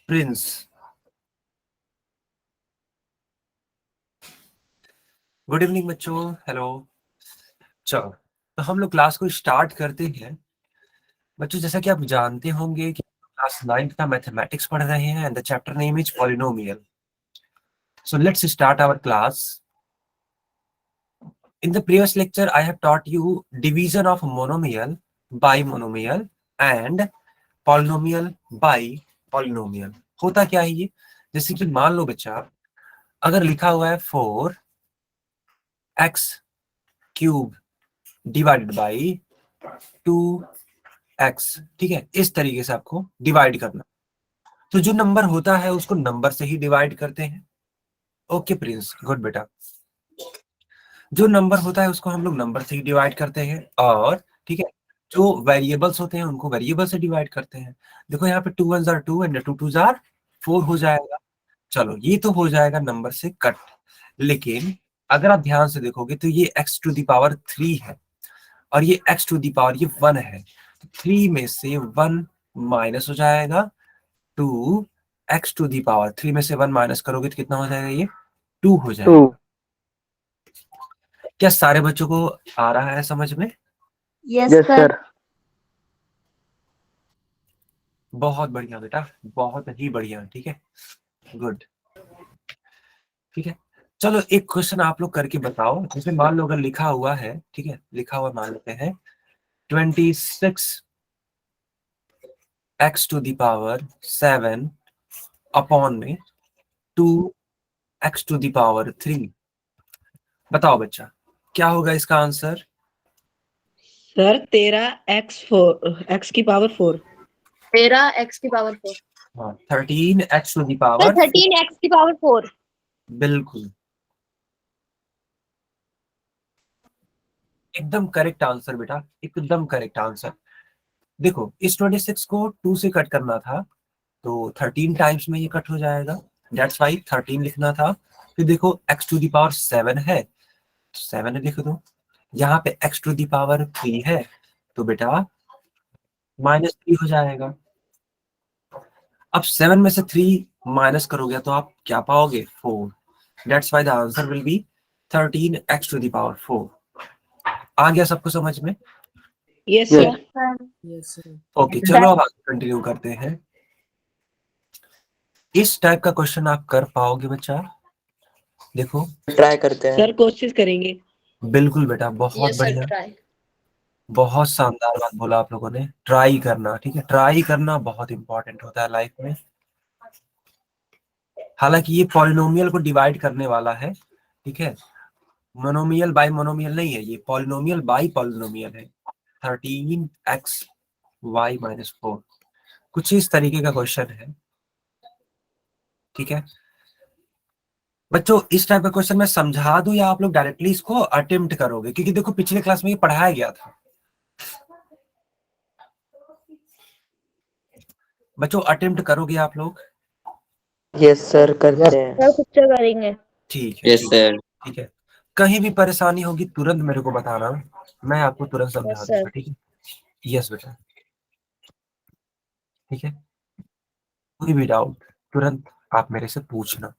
Prince. Good evening बच्चों, hello. चलो, तो हम लोग क्लास को स्टार्ट करते हैं। बच्चों, जैसा कि आप जानते होंगे कि क्लास 9th का मैथमेटिक्स पढ़ रहे हैं and the chapter name is polynomial. So let's start our class. In the previous lecture, I have taught you division of monomial by monomial and polynomial by polynomial। होता क्या है ये? जैसे कि मान लो बच्चा, अगर लिखा हुआ है 4x³ डिवाइडेड बाई 2x, ठीक है, इस तरीके से आपको डिवाइड करना। तो जो नंबर होता है उसको नंबर से ही डिवाइड करते हैं। ओके प्रिंस, गुड बेटा। जो नंबर होता है उसको हम लोग नंबर से ही डिवाइड करते हैं, और ठीक है, जो वेरिएबल्स होते हैं उनको वेरिएबल से डिवाइड करते हैं। देखो यहाँ पे 2 1s are 2 and 2 2s are 4 हो जाएगा। चलो, ये तो हो जाएगा नंबर से कट। लेकिन अगर आप ध्यान से देखोगे तो ये x⁻³ है और ये x⁻, ये 1 है। 3 में से 1 माइनस हो जाएगा 2, x⁻3 में से 1 माइनस करोगे तो कितना हो जाएगा? ये 2 हो जाएगा। क्या सारे बच्चों को आ रहा है समझ में? Yes sir. बहुत बढ़िया बेटा, बहुत ही बढ़िया। ठीक है, गुड। ठीक है, चलो एक क्वेश्चन आप लोग करके बताओ। जैसे मान लो अगर लिखा हुआ है, ठीक है, लिखा हुआ मान लेते हैं 26x⁷ अपॉन में 2x⁻3। बताओ बच्चा, क्या होगा इसका आंसर? Sir 13x⁴ 13x⁴। हाँ, 13x⁻। 13x⁴। बिल्कुल, एकदम करेक्ट आंसर बेटा, एकदम करेक्ट आंसर। देखो, इस 26 को 2 से कट करना था तो 13 टाइम्स में ये कट हो जाएगा। दैट्स वाई 13 लिखना था। फिर देखो x⁻7 है तो 7 लिख दो। यहाँ पे x⁻3 है तो बेटा -3 हो जाएगा। अब 7 में से 3 माइनस करोगे तो आप क्या पाओगे? 4। That's why the answer will be 13x⁴। आ गया सबको समझ में? Yes yes sir. Sir. Okay, चलो अब आगे कंटिन्यू करते हैं। इस टाइप का क्वेश्चन आप कर पाओगे बच्चा? देखो, ट्राई करते हैं सर कोशिश करेंगे। बिल्कुल बेटा, बहुत बढ़िया, बहुत शानदार बात बोला आप लोगों ने। ट्राई करना, ठीक है, ट्राई करना बहुत इंपॉर्टेंट होता है लाइफ में। हालांकि ये पॉलिनोमियल को डिवाइड करने वाला है, ठीक है, मोनोमियल बाय मोनोमियल नहीं है, ये पॉलिनोमियल बाय पॉलिनोमियल है। 13xy-4, कुछ इस तरीके का क्वेश्चन है। ठीक है बच्चों, इस टाइप का क्वेश्चन मैं समझा दूं या आप लोग डायरेक्टली इसको अटेम्प्ट करोगे? क्योंकि देखो पिछले क्लास में ये पढ़ाया गया था। बच्चों, अटेम्प्ट करोगे आप लोग? यस सर, करते हैं सर कुछ करेंगे। ठीक है, यस सर। ठीक है। कहीं भी परेशानी होगी तुरंत मेरे को बताना, मैं आपको तुरंत समझा यस सर। दूंगा। ठीक है, यस बेटा, ठीक है। कोई भी डाउट तुरंत आप मेरे से पूछना।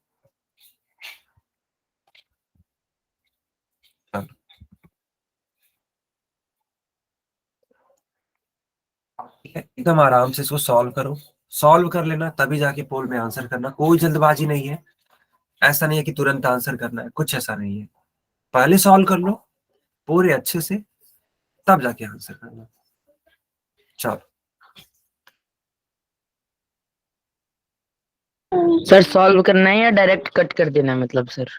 चलो, ठीक है, एकदम आराम से इसको सॉल्व करो। सॉल्व कर लेना तभी जाके पोल में आंसर करना। कोई जल्दबाजी नहीं है। ऐसा नहीं है कि तुरंत आंसर करना है, कुछ ऐसा नहीं है। पहले सॉल्व कर लो पूरे अच्छे से, तब जाके आंसर करना। चलो, सर सॉल्व करना है या डायरेक्ट कट कर देना है, मतलब सर?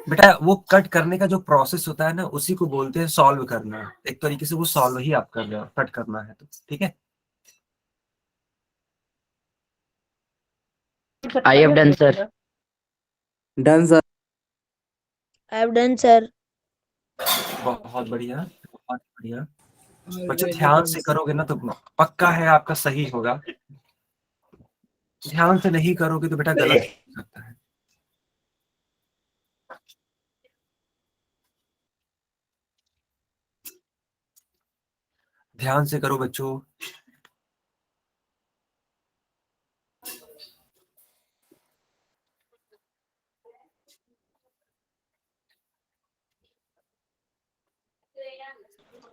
बेटा वो कट करने का जो प्रोसेस होता है ना, उसी को बोलते हैं सॉल्व करना। एक तरीके से वो सॉल्व ही आप कर रहे हो, कट करना है तो। ठीक है, I have done sir. Done sir. I have done sir. बहुत बढ़िया, बहुत बढ़िया। बच्चों ध्यान से करोगे ना तो पक्का है आपका सही होगा। ध्यान से नहीं करोगे तो बेटा गलत हो सकता है। ध्यान से करो बच्चों।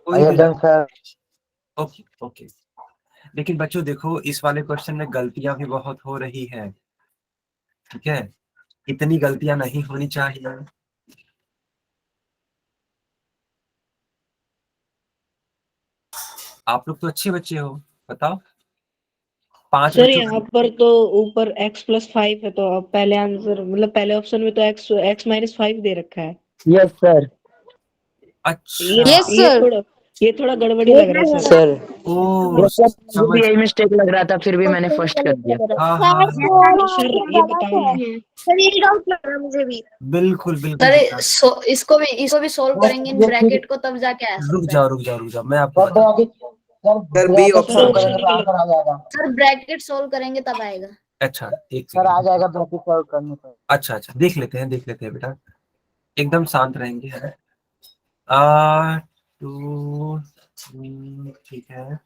कोई भी डन सर। Okay okay. लेकिन बच्चों देखो इस वाले क्वेश्चन में गलतियां भी बहुत हो रही है, ठीक है, इतनी गलतियां नहीं होनी चाहिए। आप लोग तो अच्छे बच्चे हो, बताओ 5 सर बच्चों यहाँ का पर तो ऊपर x+5 है, तो अब पहले आंसर मतलब पहले ऑप्शन में तो x-5 दे रखा है। Yes sir. अच्छा Yes, sir. ये थोड़ा गड़बड़ी लग रहा है सर। सर ओ यस सर, मुझे समझ भी यही मिस्टेक लग रहा था, फिर भी मैंने फर्स्ट कर दिया। हाँ हाँ तो सर ये बताओ ना। सर ये डाउट लग रहा है मुझे भी। बिल्कुल बिल्कुल सर बेटा। इसको भी सॉल्व करेंगे इन ब्रैकेट को, तब जाके आ रुक सकता है। जाओ रुक जाओ रुक जाओ, मैं आपको बताऊं। सर बी ऑप्शन आंसर आ जाएगा सर ब्रैकेट सॉल्व करेंगे तब आएगा। अच्छा एक सर, आ सेकंड। जाएगा ब्रैकेट सॉल्व करने पर। अच्छा अच्छा देख लेते हैं बेटा, एकदम शांत रहेंगे, है आ टू ठीक है,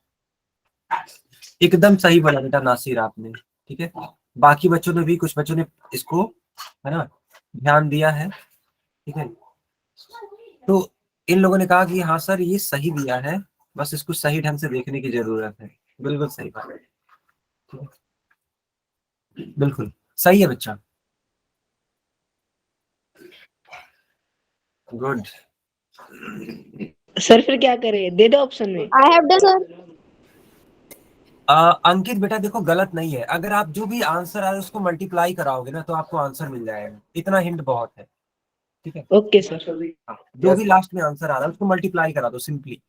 एकदम सही बोला बेटा नासिर आपने, ठीक है। बाकी बच्चों ने भी, कुछ बच्चों ने इसको, है ना, ध्यान दिया है, ठीक है। तो इन लोगों ने कहा कि हाँ सर ये सही दिया है, बस इसको सही ढंग से देखने की जरूरत है। बिल्कुल सही बात है, ठीक है, बिल्कुल सही है बच्चा, गुड। सर फिर क्या करें, दे दो ऑप्शन में। I have done, sir. अंकित बेटा देखो गलत नहीं है, अगर आप जो भी आंसर आ रहा है उसको मल्टीप्लाई कराओगे ना तो आपको आंसर मिल जाएगा, इतना हिंट बहुत है, ठीक है। Okay sir. हाँ, जो भी लास्ट में आंसर आ रहा है उसको मल्टीप्लाई करा दो सिंपली।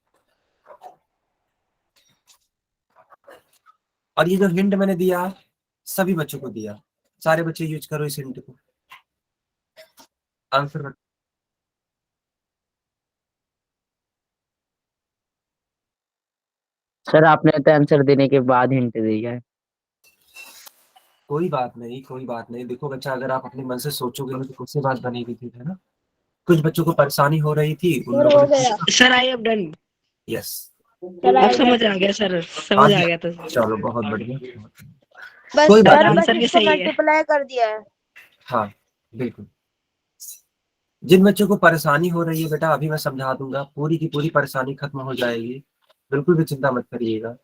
और ये जो हिंट मैंने दिया सभी बच्चों को दिया, सारे बच्चे यूज करो इस हिंट को, आंसर। सर आपने तो आंसर देने के बाद हिंट दिया है। कोई बात नहीं कोई बात नहीं, देखो बच्चा अगर आप अपने मन से सोचोगे ना तो खुद से बात बनेगी, ठीक है ना। कुछ बच्चों को परेशानी हो रही थी, उन सर लोगों हो ने गया। Sir I have done. Yes. Sir अब I have समझ done. आ गया सर, समझ आ गया था। चलो बहुत बढ़िया, बस कोई बात सर नहीं। बस आंसर भी इसको सही है। मल्टीप्लाई कर दिया है। हाँ बिल्कुल, जिन बच्चों को परेशानी हो रही है बेटा अभी मैं समझा दूंगा, पूरी की पूरी परेशानी खत्म हो जाएगी, बिल्कुल भी चिंता मत करिएगा।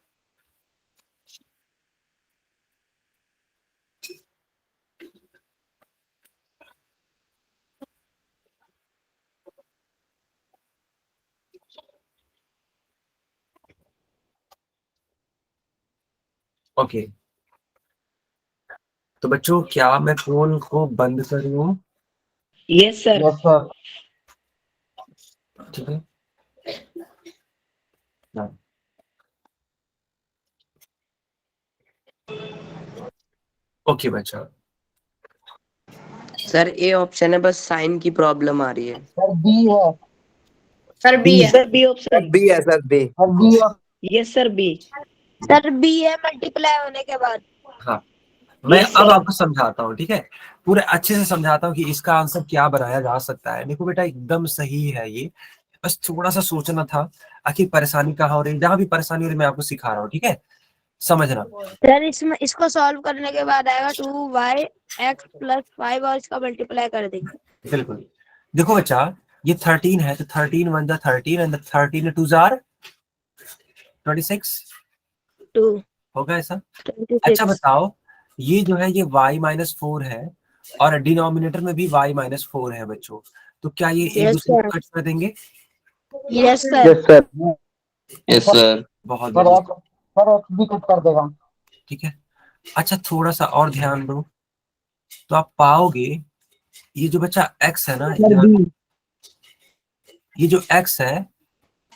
ओके तो बच्चों क्या मैं फोन को बंद करूं? Yes sir. Yes sir. ठीक है हाँ। ओके बच्चा, सर ए ऑप्शन है, बस साइन की प्रॉब्लम आ रही है। सर बी है। सर बी है। Sir B option. बी है सर, बी। सर बी है। Yes sir B. Sir B है मल्टीप्लाई होने के बाद। हाँ मैं यस अब सर। आपको समझाता हूँ, ठीक है, पूरे अच्छे से समझाता हूँ कि इसका आंसर क्या बनाया जा सकता है। देखो बेटा एकदम सही है ये, बस थोड़ा सा सोचना था आखिर परेशानी कहाँ हो रही है, जहां भी परेशानी हो रही है मैं आपको सिखा रहा हूँ, ठीक है, समझना। सर इसमें इसको सॉल्व करने के बाद आएगा 2y(x+5) और इसका मल्टीप्लाई कर देंगे। बिल्कुल, देखो बच्चा ये 13 है तो 13 1 जा 13 एंड 13 2 जार 26 2 होगा ऐसा। 26। अच्छा बताओ, ये जो है ये y-4 है और डिनोमिनेटर में भी y-4 है बच्चों, तो क्या ये एक यस दूसरे सर। को कट कर देंगे? Yes sir. Yes sir. Yes sir. बहुत सर बढ़िया, सर एक्स भी कट कर देगा। ठीक है। अच्छा थोड़ा सा और ध्यान दो तो आप पाओगे ये जो बच्चा x है ना, सर बी। ये जो x है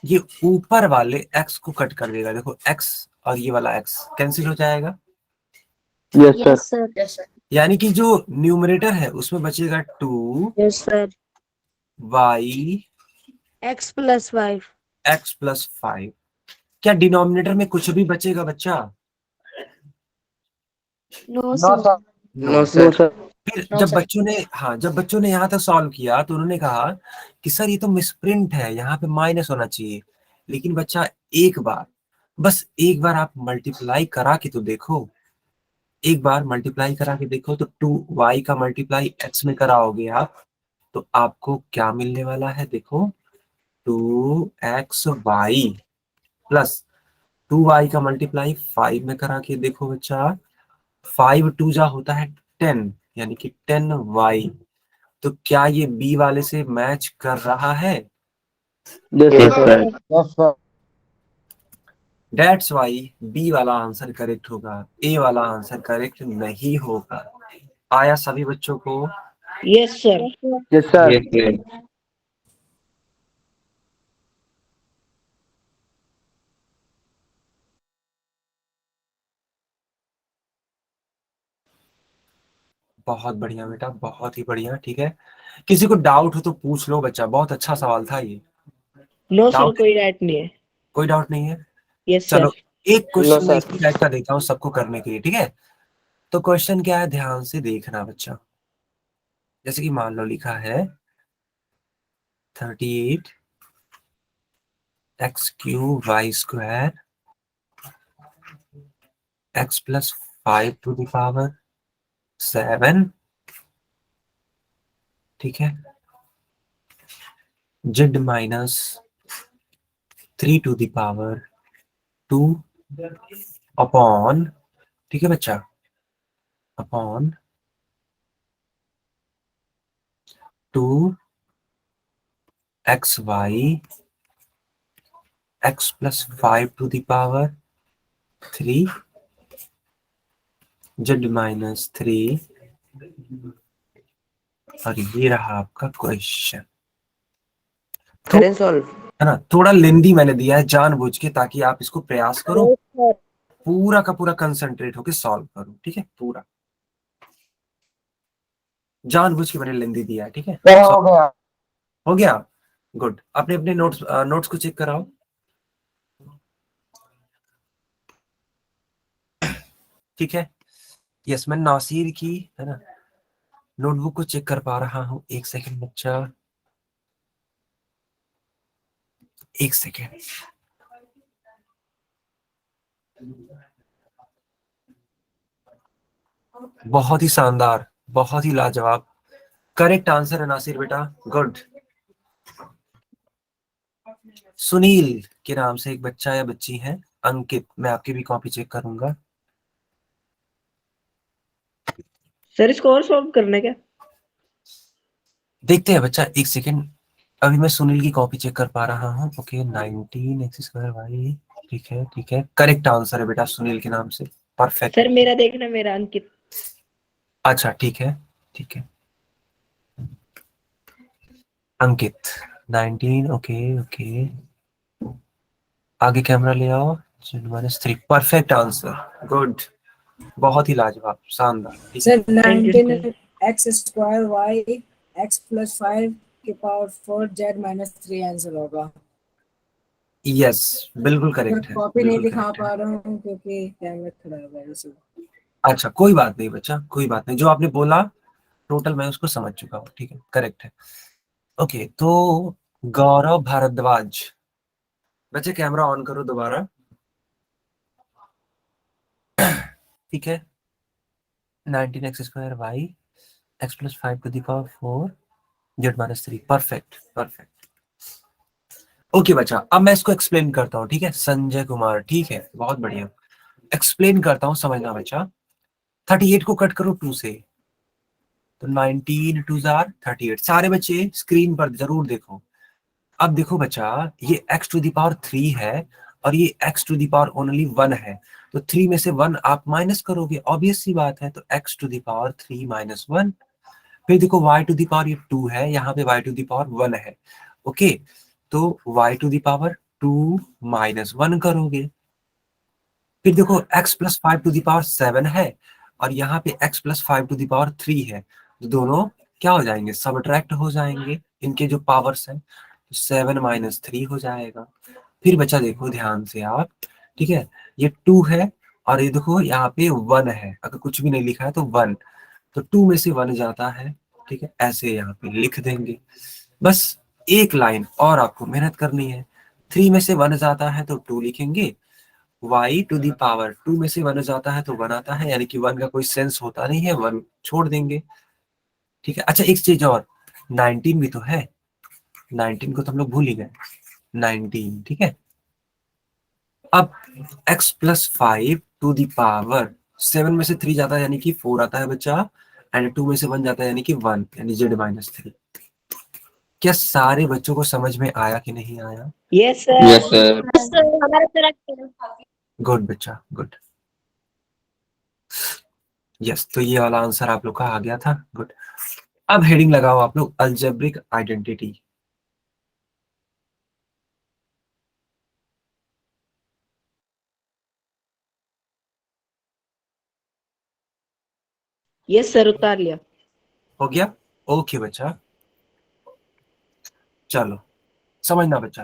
ये ऊपर वाले x को कट कर देगा, देखो x और ये वाला x कैंसिल हो जाएगा, yes sir. Yes sir. Yes sir. यानी कि जो न्यूमरेटर है उसमें बचेगा 2 yes sir. y x+5। x+5। क्या डिनोमिनेटर में कुछ भी बचेगा बच्चा? No no sir. Sir. No sir. फिर नो जब सर। बच्चों ने, हाँ जब बच्चों ने यहाँ तक सॉल्व किया तो उन्होंने कहा कि सर ये तो मिसप्रिंट है, यहाँ पे माइनस होना चाहिए। लेकिन बच्चा एक बार, बस एक बार आप मल्टीप्लाई करा के तो देखो, एक बार मल्टीप्लाई करा के देखो तो 2y का मल्टीप्लाई x में कराओगे आप तो आपको क्या मिलने वाला है देखो, 2xy प्लस 2y का मल्टीप्लाई 5 में करा के देखो बच्चा, 5 2 जा होता है 10, यानी कि 10y। तो क्या ये बी वाले से मैच कर रहा है? Yes, sir. Yes, sir. That's why B वाला आंसर करेक्ट होगा, ए वाला आंसर करेक्ट नहीं होगा। आया सभी बच्चों को? Yes sir. Yes, sir. Yes, sir. बहुत बढ़िया बेटा, बहुत ही बढ़िया। ठीक है, किसी को डाउट हो तो पूछ लो बच्चा, बहुत अच्छा सवाल था ये। No sir, doubt? कोई डाउट नहीं है। कोई डाउट नहीं है? यस चलो सर। एक क्वेश्चन No, मैं sir. इसी टाइप का देता हूँ सबको करने के लिए, ठीक है? तो क्वेश्चन क्या है, ध्यान से देखना बच्चा। जैसे कि मान लो लिखा है 38 x cube y square x plus 5 to the power 7, ठीक है, z minus 3 to the power 2 upon, ठीक है बच्चा, upon 2 x y x plus 5 to the power 3 z minus 3। और ये रहा आपका क्वेश्चन, करें सॉल्व? है ना? थोड़ा लेंदी मैंने दिया है जानबूझ के, ताकि आप इसको प्रयास करो, पूरा का पूरा कंसंट्रेट होके सॉल्व करो, ठीक है? पूरा जानबूझ के मैंने लेंदी दिया है, ठीक है? Sir, हो गया। हो गया, गुड। अपने अपने नोट्स को चेक कराओ। ठीक है, यस, मैं नासिर की, है ना, नोटबुक को चेक कर पा रहा हूँ। एक सेकंड बच्चा, एक सेकंड। बहुत ही शानदार, बहुत ही लाजवाब, करेक्ट आंसर है नासिर बेटा, गुड। सुनील के नाम से एक बच्चा या बच्ची है, अंकित। मैं आपकी भी कॉपी चेक करूंगा। सर इसको और सॉल्व करना है क्या? देखते हैं बच्चा, एक सेकंड। अभी मैं सुनील की कॉपी चेक कर पा रहा हूँ। ओके, 19 एक्स स्क्वायर वाई, ठीक है, ठीक है, करेक्ट आंसर है बेटा सुनील के नाम से, परफेक्ट। सर मेरा देखना, मेरा अंकित। अच्छा ठीक है, ठीक है, अंकित 19, ओके ओके, आगे कैमरा ले आओ, -3, परफेक्ट आंसर, गुड, बहुत ही लाजवाब, शानदार। Sir Thank you, 19 sir. X square y x plus 5 के पावर 4 जेड माइनस 3 आंसर होगा। यस, बिल्कुल करेक्ट है, कॉपी नहीं बिल्कुल दिखा correct है। पा रहा हूँ क्योंकि कैमरा खराब है इसलिए। अच्छा कोई बात नहीं बच्चा, कोई बात नहीं, जो आपने बोला टोटल मैं उसको समझ चुका हूँ, ठीक है, करेक्ट है। ओके, तो गौरव भारद्वाज, बच्चे कैमरा ऑन करो दोबारा, ठीक है। 19 x square y x plus 5 to the power 4 z minus 3, perfect perfect. Okay बच्चा, अब मैं इसको एक्सप्लेन करता हूँ, ठीक है। संजय कुमार, ठीक है, बहुत बढ़िया, एक्सप्लेन करता हूँ, समझना बच्चा। 38 को कट करो 2 से, तो 19 2 जार 38। सारे बच्चे स्क्रीन पर जरूर देखो। अब देखो बच्चा, ये x टू द पावर 3 है और ये x to the power only 1 है, तो 3 में से 1 आप माइनस करोगे, ऑब्वियस सी बात है। तो x to the power 3 minus 1। फिर देखो y टू द पावर ये 2 है, यहाँ पे y टू द पावर 1 है, ओके। तो y to the power 2 minus 1 करोगे। फिर देखो x plus 5 to the power 7 है और यहाँ पे x plus 5 to the power 3 है, तो दोनों क्या हो जाएंगे, सबट्रैक्ट हो जाएंगे, इनके जो पावर्स हैं, तो 7 माइनस 3 हो जाएगा। फिर बच्चा देखो ध्यान से आप, ठीक है, ये 2 है और ये देखो यहाँ पे 1 है, अगर कुछ भी नहीं लिखा है तो 1, तो 2 में से 1 जाता है, ठीक है, ऐसे यहाँ पे लिख देंगे। बस एक लाइन और आपको मेहनत करनी है, 3 में से 1 जाता है तो 2 लिखेंगे, y टू दी पावर 2 में से 1 जाता है तो 1 आता है, यानी कि 1 का कोई सेंस होता नहीं है, 1 छोड़ देंगे, ठीक है। अच्छा एक चीज और, 19 भी तो है, 19 को तो हम लोग भूल ही गए, 19, ठीक है। अब x plus 5 to the power 7 में से 3 जाता है यानी कि 4 आता है बच्चा, एंड 2 में से 1 जाता है यानी कि 1, यानी z-3। क्या सारे बच्चों को समझ में आया कि नहीं आया? Yes sir. Yes, sir. हमारा तरफ गुड बच्चा, गुड। यस, तो ये वाला आंसर आप लोग का आ गया था, गुड। अब हेडिंग लगाओ आप लोग, अलजेब्रिक आइडेंटिटी। यस सर, उतार लिया। हो गया? ओके बच्चा, चलो समझना बच्चा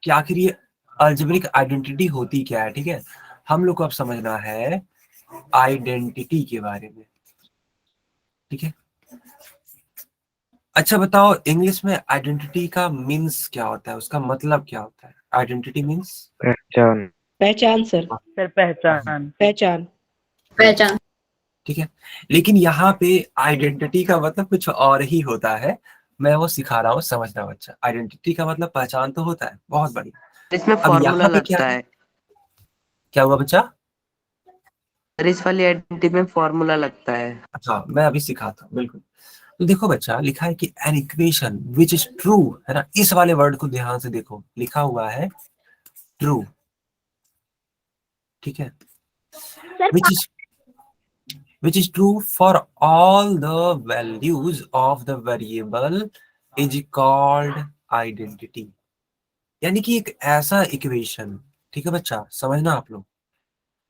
कि आखिर ये अलजेब्रिक आइडेंटिटी होती क्या है, ठीक है। हम लोग को अब समझना है आइडेंटिटी के बारे में, ठीक है। अच्छा बताओ, इंग्लिश में आइडेंटिटी का मीन्स क्या होता है, उसका मतलब क्या होता है? आइडेंटिटी मीन्स पहचान। पहचान सर, सर पहचान। पहचान। पहचान। ठीक है। लेकिन यहाँ पे आइडेंटिटी का मतलब कुछ और ही होता है, मैं वो सिखा रहा हूँ, समझना बच्चा। आइडेंटिटी का मतलब पहचान तो होता है, बहुत बढ़िया। इसमें अब फॉर्मूला यहाँ पे क्या लगता है। क्या हुआ बच्चा? सर इस वाली आइडेंटिटी में फॉर्मूला लगता है। अच्छा, मैं अभी सिखाता हूँ, बिल्कुल। तो देखो बच्चा, लिखा है कि an equation which is true, है ना। इस वाले वर्ड को ध्यान से देखो, लिखा हुआ है ट्रू, ठीक है। Which is which is true for all the values of the variable is called identity। यानी कि एक ऐसा इक्वेशन, ठीक है बच्चा, समझना आप लोग,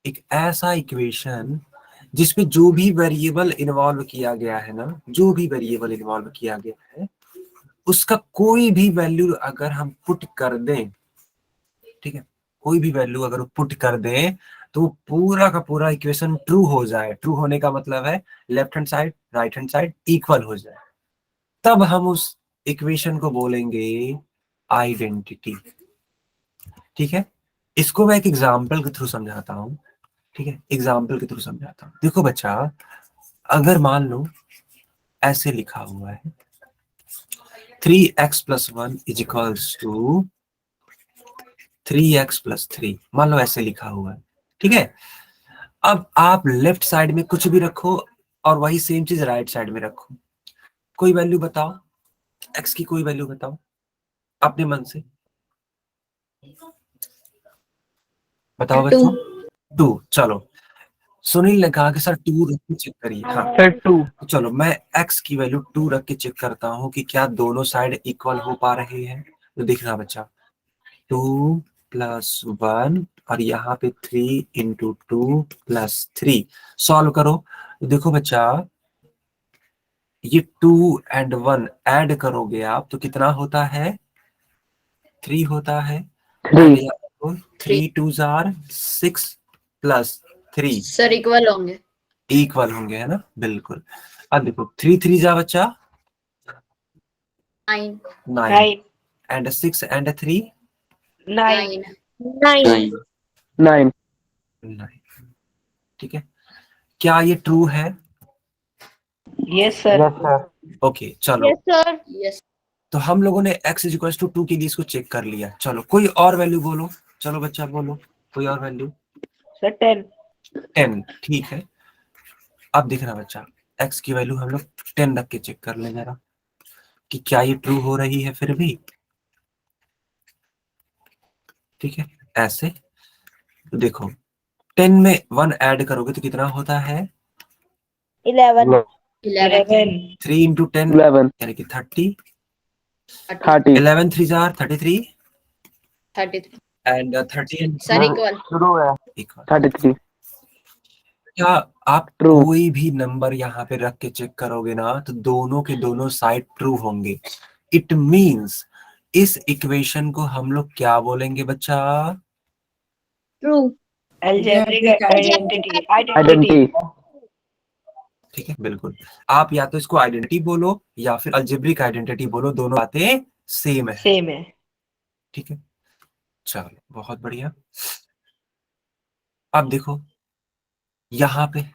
एक ऐसा इक्वेशन जिसमें जो भी वेरिएबल इन्वॉल्व किया गया है ना, जो भी वेरिएबल इन्वॉल्व किया गया है, उसका कोई भी वैल्यू अगर हम पुट कर दें, ठीक है, कोई भी वैल्यू अगर पुट कर दें तो पूरा का पूरा इक्वेशन ट्रू हो जाए। ट्रू होने का मतलब है left hand side right hand side equal हो जाए, तब हम उस इक्वेशन को बोलेंगे आइडेंटिटी, ठीक है। इसको मैं एक एग्जांपल के थ्रू समझाता हूँ, ठीक है, एग्जांपल के थ्रू समझाता हूँ। देखो बच्चा, अगर मान लो ऐसे लिखा हुआ है 3x plus 1 is equals to 3x plus 3, मान लो ऐसे लिखा हुआ है, ठीक है। अब आप लेफ्ट साइड में कुछ भी रखो और वही सेम चीज राइट साइड में रखो, कोई वैल्यू बताओ, x की कोई वैल्यू बताओ अपने मन से, बताओ टू। बच्चों। 2, चलो। सुनील ने कहा कि सर 2 रख के चेक करिए, हाँ। सर 2। तो चलो मैं x की वैल्यू 2 रख के चेक करता हूँ कि क्या दोनों साइड इक्वल हो पा रहे हैं। तो देखना बच्चा, 2 प्लस 1 और यहाँ पे 3 इंटू 2 प्लस 3, सॉल्व करो। तो देखो बच्चा, ये 2 एंड 1 ऐड करोगे आप तो कितना होता है? 3 होता है। 3। 3 2s are 6 plus 3 sir equal होंगे। इक्वल होंगे, है ना, बिल्कुल। अब देखो 3 3 जा बच्चा 9। 9 एंड 6 एंड 3 9। 9। 9। 9, ठीक है। क्या ये ट्रू है? Yes sir. Yes sir. Okay चलो, सर यस। तो हम लोगों ने x इज इक्वल टू 2 के लिए इसको चेक कर लिया। चलो कोई और वैल्यू बोलो, चलो बच्चा बोलो कोई और वैल्यू। सर 10। 10, ठीक है। अब देखना बच्चा, x की वैल्यू हम लोग 10 रख के चेक कर ले जरा कि क्या ये ट्रू हो रही है फिर भी, ठीक है। ऐसे तो देखो 10 में 1 ऐड करोगे तो कितना होता है? 11 11। 3 इंटू 10 11। यानी कि 30, 30। 11 3 जार 33 33। And 30 sir equal. शुरू है। इक्वल। 33। क्या आप True। कोई भी नंबर यहाँ पे रख के चेक करोगे ना तो दोनों के दोनों साइड ट्रू होंगे। इट मींस इस इक्वेशन को हम लोग क्या बोलेंगे बच्चा? ट्रू। Algebraic identity. आइडेंटिटी। ठीक है, बिल्कुल। आप या तो इसको आइडेंटिटी बोलो या फिर अलजेब्रिक आइडेंटिटी बोलो, दोनों बातें सेम है, सेम है। ठीक है। चलो बहुत बढ़िया। अब देखो यहाँ पे,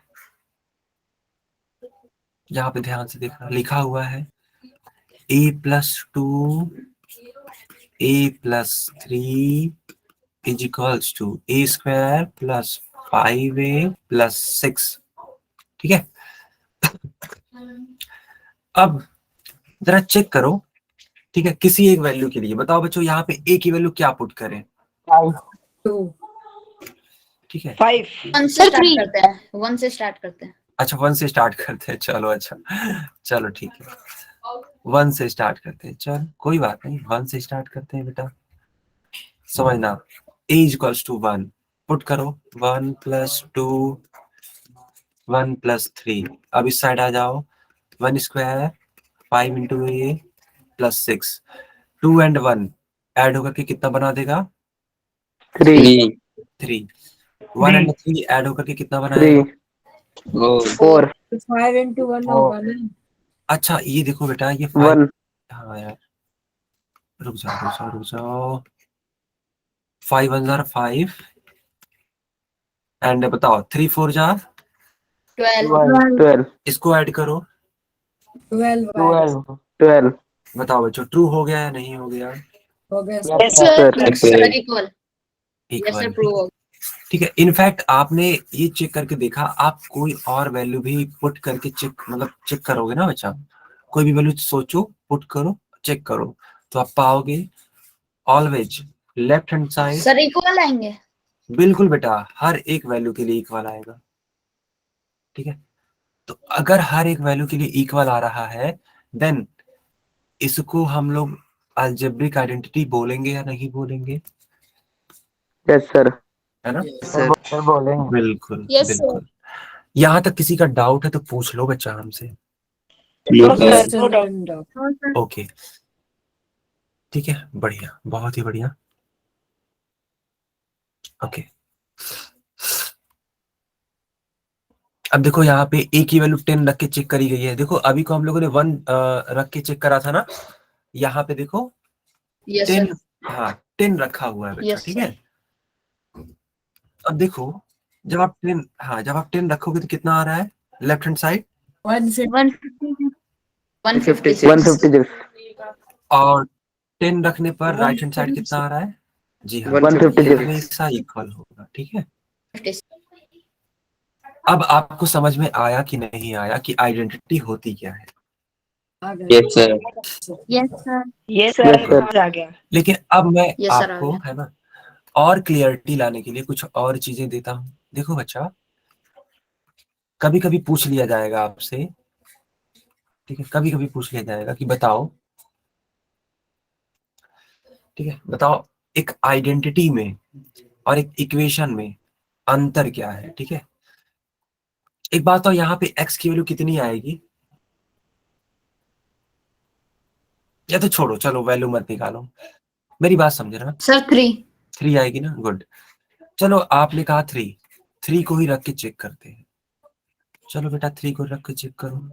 यहाँ पे ध्यान से देखना, लिखा हुआ है a plus 2 a+3 is equals to a² + 5a + 6। ठीक है, अब जरा चेक करो, ठीक है, किसी एक वैल्यू के लिए बताओ बच्चों, यहाँ पे a की वैल्यू क्या पुट करें? 2 ठीक है, 5 1 से स्टार्ट करते हैं, 1 से स्टार्ट करते हैं। अच्छा 1 से स्टार्ट करते हैं, चलो अच्छा, चलो ठीक है, 1 से स्टार्ट करते हैं, चल कोई बात नहीं, 1 से स्टार्ट करते हैं बेटा। समझना, a = 1 पुट करो, 1 + 2 1 + 3। अब इस साइड आ जाओ, 1² 5 × a + 6, 2 and 1 ऐड होकर के कितना बना देगा? 3 3। 1 and 3 ऐड होकर के कितना बनाएगा? 4 5 into 1 होगा ना। अच्छा ये देखो बेटा, ये 5, 1 हाँ यार, रुक जाओ, 5 1 जार 5 एंड बताओ 3 4 जार 12 12 इसको ऐड करो, 12 बताओ बच्चों ट्रू हो गया या नहीं हो गया? हो गया Yes, sir. sir. Sir equal, yes equal, sir, true हो ठीक है। इनफैक्ट आपने ये चेक करके देखा, आप कोई और वैल्यू भी पुट करके चेक, मतलब चेक करोगे ना बच्चा, कोई भी वैल्यू सोचो, पुट करो, चेक करो, तो आप पाओगे always left hand side. Sir equal आएंगे। बिल्कुल बेटा, हर एक वैल्यू के लिए इक्वल आएगा, ठीक है। तो अगर हर एक वैल्यू के लिए इक्वल आ रहा है, देन इसको हम लोग अलजेब्रिक आइडेंटिटी बोलेंगे या नहीं बोलेंगे? यस सर है ना? सर बोलेंगे बिल्कुल Yes, sir. बिल्कुल। यहाँ तक किसी का डाउट है तो पूछ लो बच्चा हमसे। Yes, sir, no doubt. Okay ठीक है, बढ़िया, बहुत ही बढ़िया। ओके अब देखो यहाँ पे a की वैल्यू 10 रख के चेक करी गई है। देखो अभी को हम लोगों ने 1 रख के चेक करा था ना, यहाँ पे देखो यस 10, सर, हाँ 10 रखा हुआ है बच्चा, Yes, ठीक है। अब देखो जब आप 10, हाँ जब आप 10 रखोगे तो कितना आ रहा है लेफ्ट हैंड साइड? 156 156 और 10 रखने पर राइट हैंड साइड कितना आ रहा है? जी हाँ, 156 ये हमेशा इक्वल होगा, ठीक है। अब आपको समझ में आया कि नहीं आया कि आइडेंटिटी होती क्या है? आ गया। Yes, sir. ये Yes, सर sir. आ गया। लेकिन अब मैं Yes, sir, आपको, आ गया। है ना, और क्लियरिटी लाने के लिए कुछ और चीजें देता हूँ। देखो बच्चा, कभी कभी पूछ लिया जाएगा आपसे, ठीक है, कभी कभी पूछ लिया जाएगा कि बताओ, ठीक है, बताओ एक आइडेंटिटी में और एक इक्वेशन में अंतर क्या है, ठीक है। एक बात तो यहाँ पे x की वैल्यू कितनी आएगी, या तो छोड़ो, चलो वैल्यू मत निकालो, मेरी बात समझ रहा, सर 3 3 आएगी ना, गुड। चलो आपने कहा 3 को ही रख के चेक करते हैं। चलो बेटा 3 को रख के चेक करो,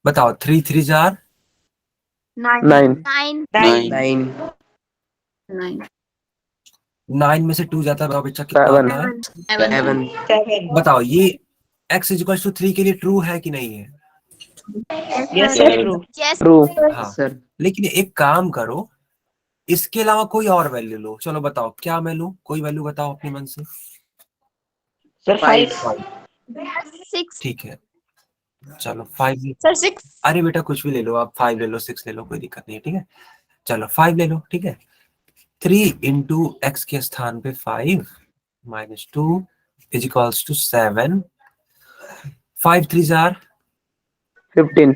बताओ 3 3 जार 9 9. 9 9 में से 2 जाता है बच्चा, कितना 7 आता है? 7 7 बताओ ये x = 3 के लिए ट्रू है कि नहीं है? Yes sir true. Yes. True हाँ, लेकिन एक काम करो, इसके अलावा कोई और वैल्यू लो। चलो बताओ क्या मैं लूं, कोई वैल्यू बताओ अपने मन से। सर 5 6. ठीक है, चलो 5। Sir, 6. अरे बेटा कुछ भी ले लो आप, 5 ले लो, 6 ले लो, कोई दिक्कत नहीं है, ठीक है। चलो 5 ले लो, ठीक है। 3 × x के स्थान पे 5 - 2 = 7। 5 3 जार 15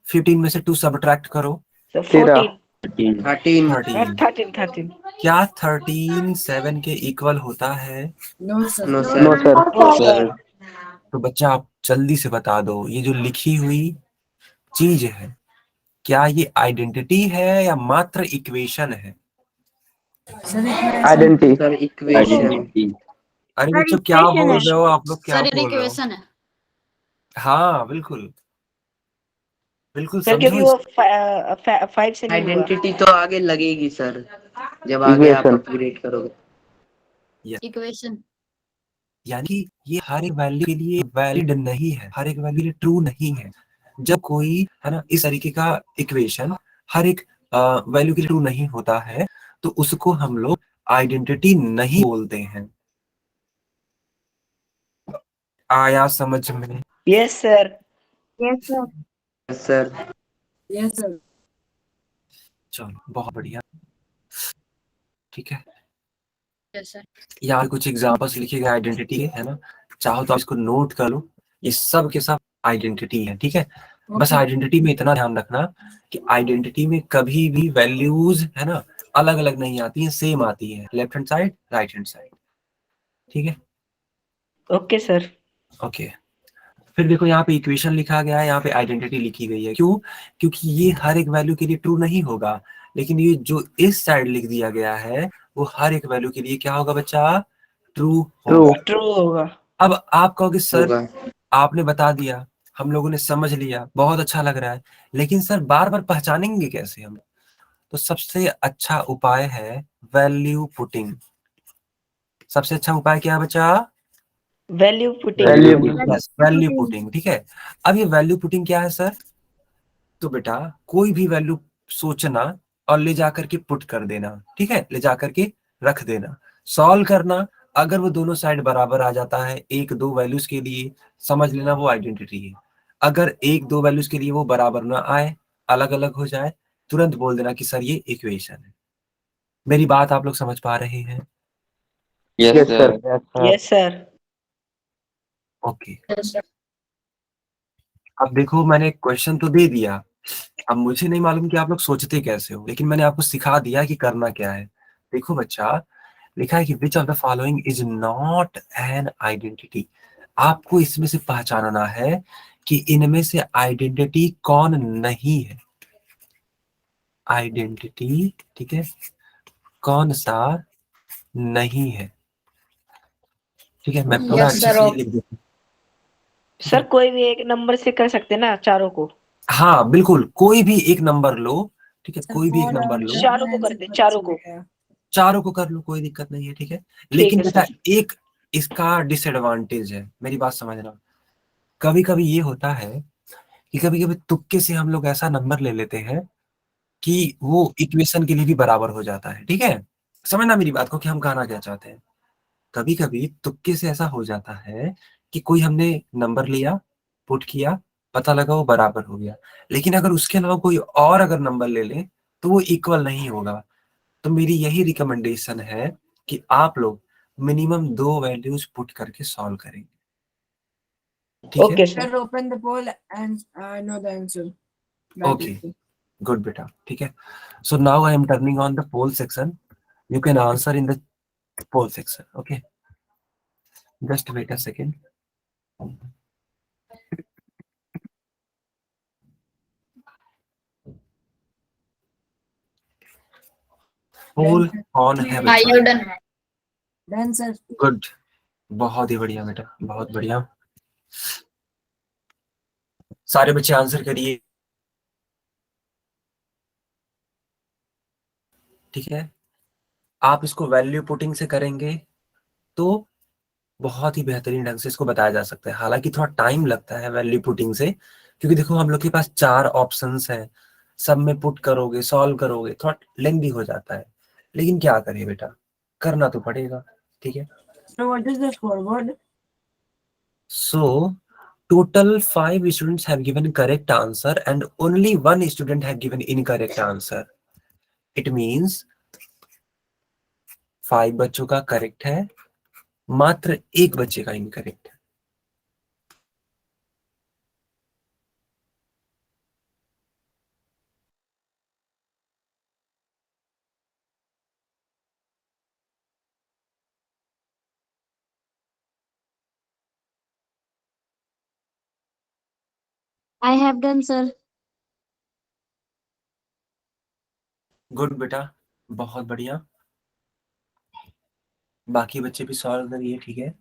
15 में से 2 सब्ट्रैक्ट करो, सर 13 13। 13 क्या 13 7 के इक्वल होता है? No, sir. नो सर तो बच्चा आप जल्दी से बता दो, ये जो लिखी हुई चीज है, क्या ये आइडेंटिटी है या मात्र इक्वेशन है? आइडेंटिटी अरे बच्चों क्या बोल रहे हो आप लोग, क्या सर बोल रहे हो? इक्वेशन है। हाँ बिल्कुल बिल्कुल, सर समझो क्योंकि वो 5 से नहीं हुआ। आइडेंटिटी तो आगे लगेगी सर, जब आगे आप Equation. अपग्रेड करोगे। इक्वेशन यानी ये हर एक वैल्यू के लिए वैलिड नहीं है, हर एक वैल्यू के लिए ट्रू नहीं है। जब कोई है ना इस तरीके का इक्वेशन हर एक वैल्यू के लिए ट्रू नहीं होता है तो उसको हम लोग आइडेंटिटी नहीं बोलते हैं। आया समझ में? Yes sir. Yes, sir. Sir Yes, sir. चलो बहुत बढ़िया, ठीक है। Yes sir. यहाँ कुछ एग्जांपल्स लिखे गए आइडेंटिटी है ना, चाहो तो आप इसको नोट कर लो, ये सब के सब आइडेंटिटी है, ठीक है। बस आइडेंटिटी में इतना ध्यान रखना कि आइडेंटिटी में कभी भी वैल्यूज है ना अलग अलग नहीं आती है, सेम आती है, left hand side right hand side, ठीक है। Okay sir. ओके, फिर देखो यहाँ पे इक्वेशन लिखा गया है, यहाँ पे आइडेंटिटी लिखी गई है, क्यों? क्योंकि ये हर एक वैल्यू के लिए ट्रू नहीं होगा, लेकिन ये जो इस साइड लिख दिया गया है वो हर एक वैल्यू के लिए क्या होगा बच्चा? ट्रू होगा। ट्रू होगा। अब आप कहोगे सर होगा। आपने बता दिया, हम लोगों ने समझ लिया, बहुत अच्छा लग रहा है, लेकिन सर बार बार पहचानेंगे कैसे हम? तो सबसे अच्छा उपाय है वैल्यू पुटिंग। सबसे अच्छा उपाय क्या है बच्चा? Value putting. वैल्यू पुटिंग, ठीक है। अब ये वैल्यू पुटिंग क्या है सर? तो बेटा कोई भी वैल्यू सोचना और ले जाकर के पुट कर देना, ठीक है, ले जाकर के रख देना, सॉल्व करना। अगर वो दोनों साइड बराबर आ जाता है एक दो वैल्यूज के लिए, समझ लेना वो आइडेंटिटी है। अगर एक दो वैल्यूज के लिए वो बराबर ना आए, अलग अलग हो जाए, तुरंत बोल देना कि सर ये इक्वेशन है। मेरी बात आप लोग समझ पा रहे हैं? Yes sir. Yes sir. Okay, yes sir. अब देखो मैंने क्वेश्चन तो दे दिया, अब मुझे नहीं मालूम कि आप लोग सोचते कैसे हो, लेकिन मैंने आपको सिखा दिया कि करना क्या है। देखो बच्चा, लिखा है कि which of the following is not an identity. आपको इसमें से पहचानना है कि इनमें से आइडेंटिटी कौन नहीं है। आइडेंटिटी, ठीक है, कौन सा नहीं है, ठीक है। मैं पूरा Yes, अच्छे sir. से ये लिख देता हूँ, ठीक सर है। कोई भी एक नंबर से कर सकते हैं ना चारों को? हाँ बिल्कुल, कोई भी एक नंबर लो, ठीक है, कोई भी एक और नंबर लो, चारों को करते, चारों को। चारों को कर लो, कोई दिक्कत नहीं है, ठीक है। ठीक लेकिन है बेटा सर। एक इसका डिसएडवांटेज है, मेरी बात समझना। कभी कभी ये होता है कि कभी कभी तुक्के से हम लोग ऐसा नंबर ले लेते हैं कि वो इक्वेशन के लिए भी बराबर हो जाता है, ठीक है। समझना मेरी बात को कि हम कहना क्या चाहते हैं। कभी कभी तुक्के से ऐसा हो जाता है कि कोई हमने नंबर लिया, पुट किया, पता लगा वो बराबर हो गया, लेकिन अगर उसके अलावा कोई और अगर नंबर ले लें तो वो इक्वल नहीं होगा। तो मेरी यही रिकमेंडेशन है कि आप लोग मिनिमम दो वैल्यूज पुट करके सॉल्व करेंगे, ठीक है। Okay sir. Sir, open the poll and I know the answer. Okay, good बेटा, ठीक है। So now I am turning on the poll section, you can answer in the poll section, okay. Just wait a second. Poll कौन है I बच्चा? have done. Done, sir. Good, बहुत ही बढ़िया बेटा, बहुत बढ़िया। सारे बच्चे आंसर करिए, ठीक है। आप इसको वैल्यू पुटिंग से करेंगे तो बहुत ही बेहतरीन ढंग से इसको बताया जा सकता है। हालांकि थोड़ा टाइम लगता है वैल्यू पुटिंग से, क्योंकि देखो हम लोग के पास चार ऑप्शंस हैं, सब में पुट करोगे सॉल्व करोगे थोड़ा लेंदी हो जाता है, लेकिन क्या करें बेटा, करना तो पड़ेगा, ठीक है। So what is the forward? So total 5 students have given correct answer and only one student have given incorrect answer. It means 5 बच्चों का करेक्ट है, मात्र एक बच्चे का इनकरेक्ट है। I have done, sir. Good बेटा, बहुत बढ़िया। बाकी बच्चे भी सॉल्व करिए, ठीक है।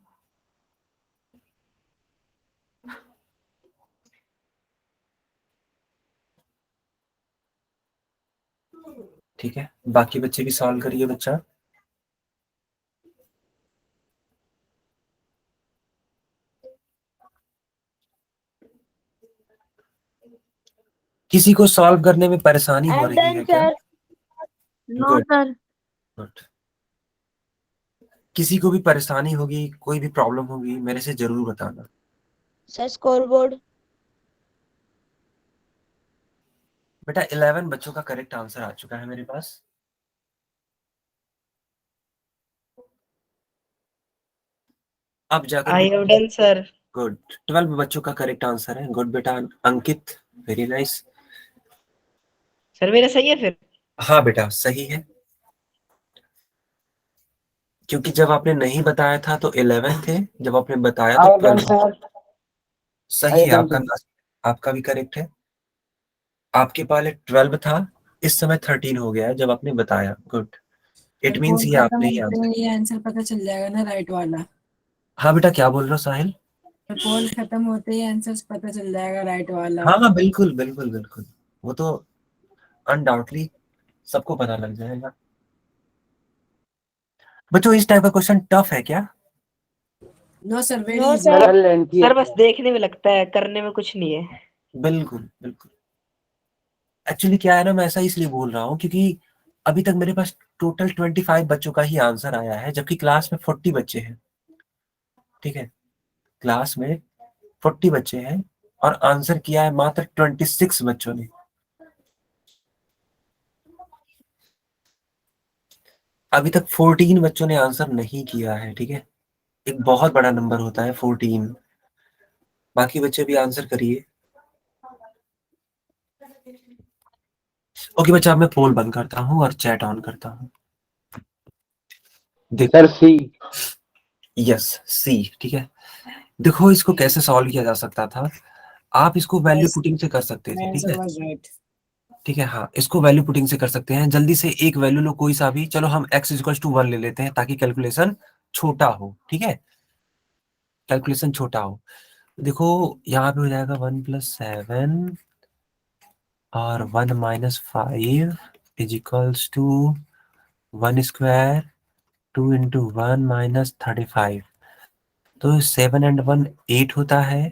ठीक है, बाकी बच्चे भी सॉल्व करिए बच्चा। किसी को सॉल्व करने में परेशानी I हो have रही done, है क्या? sir. No, good sir. Good. किसी को भी परेशानी होगी, कोई भी प्रॉब्लम होगी, मेरे से जरूर बताना। Sir, scoreboard. बेटा 11 बच्चों का करेक्ट आंसर आ चुका है मेरे पास। अब जाकर I have done, sir. Good. 12 बच्चों का करेक्ट आंसर है। गुड बेटा अंकित, वेरी नाइस। सर मेरा सही है फिर? हाँ बेटा सही है, क्योंकि जब आपने नहीं बताया था तो 11 थे, जब आपने बताया तो 12। सही है आपका, आपका भी करेक्ट है। आपके पहले 12 था, इस समय 13 हो गया है जब आपने बताया। गुड, इट मीन्स पोल ये खत्म आपने ही होते आंसर। ही ये आंसर पता चल जाएगा ना, राइट वाला। हाँ बेटा क्या बोल रहे हो साहिल? पोल खत्म होते ही आंसर पता चल जाएगा, राइट वाला। हाँ हाँ बिल्कुल बिल्कुल बिल्कुल, वो तो अनडाउटली सबको पता लग जाएगा। बच्चों इस टाइप का क्वेश्चन टफ है क्या? No sir, very No, easy. sir. Sir बस देखने में लगता है, करने में कुछ नहीं है। बिल्कुल बिल्कुल। एक्चुअली क्या है ना, मैं ऐसा इसलिए बोल रहा हूँ क्योंकि अभी तक मेरे पास टोटल 25 बच्चों का ही आंसर आया है, जबकि क्लास में 40 बच्चे हैं। ठीक है, क्लास में 40 बच्चे हैं और आंसर किया है मात्र 26 बच्चों ने। अभी तक 14 बच्चों ने आंसर नहीं किया है। ठीक है, एक बहुत बड़ा नंबर होता है 14। बाकी बच्चे भी आंसर करिए। ओके बच्चा, अब मैं पोल बंद करता हूँ और चैट ऑन करता हूँ। सर सी। यस सी, ठीक है। देखो इसको कैसे सॉल्व किया जा सकता था, आप इसको वैल्यू पुटिंग से कर सकते थे। ठीक है, राइट। ठीक है, हाँ इसको वैल्यू पुटिंग से कर सकते हैं। जल्दी से एक वैल्यू लो कोई सा भी, चलो हम x इक्वल टू 1 ले लेते हैं ताकि कैलकुलेशन छोटा हो। ठीक है, कैलकुलेशन छोटा हो। देखो यहाँ पे हो जाएगा 1 + 7 और 1 - 5 इज इक्वल्स टू 1² 2 × 1 - 35। तो 7 and 1 8 होता है,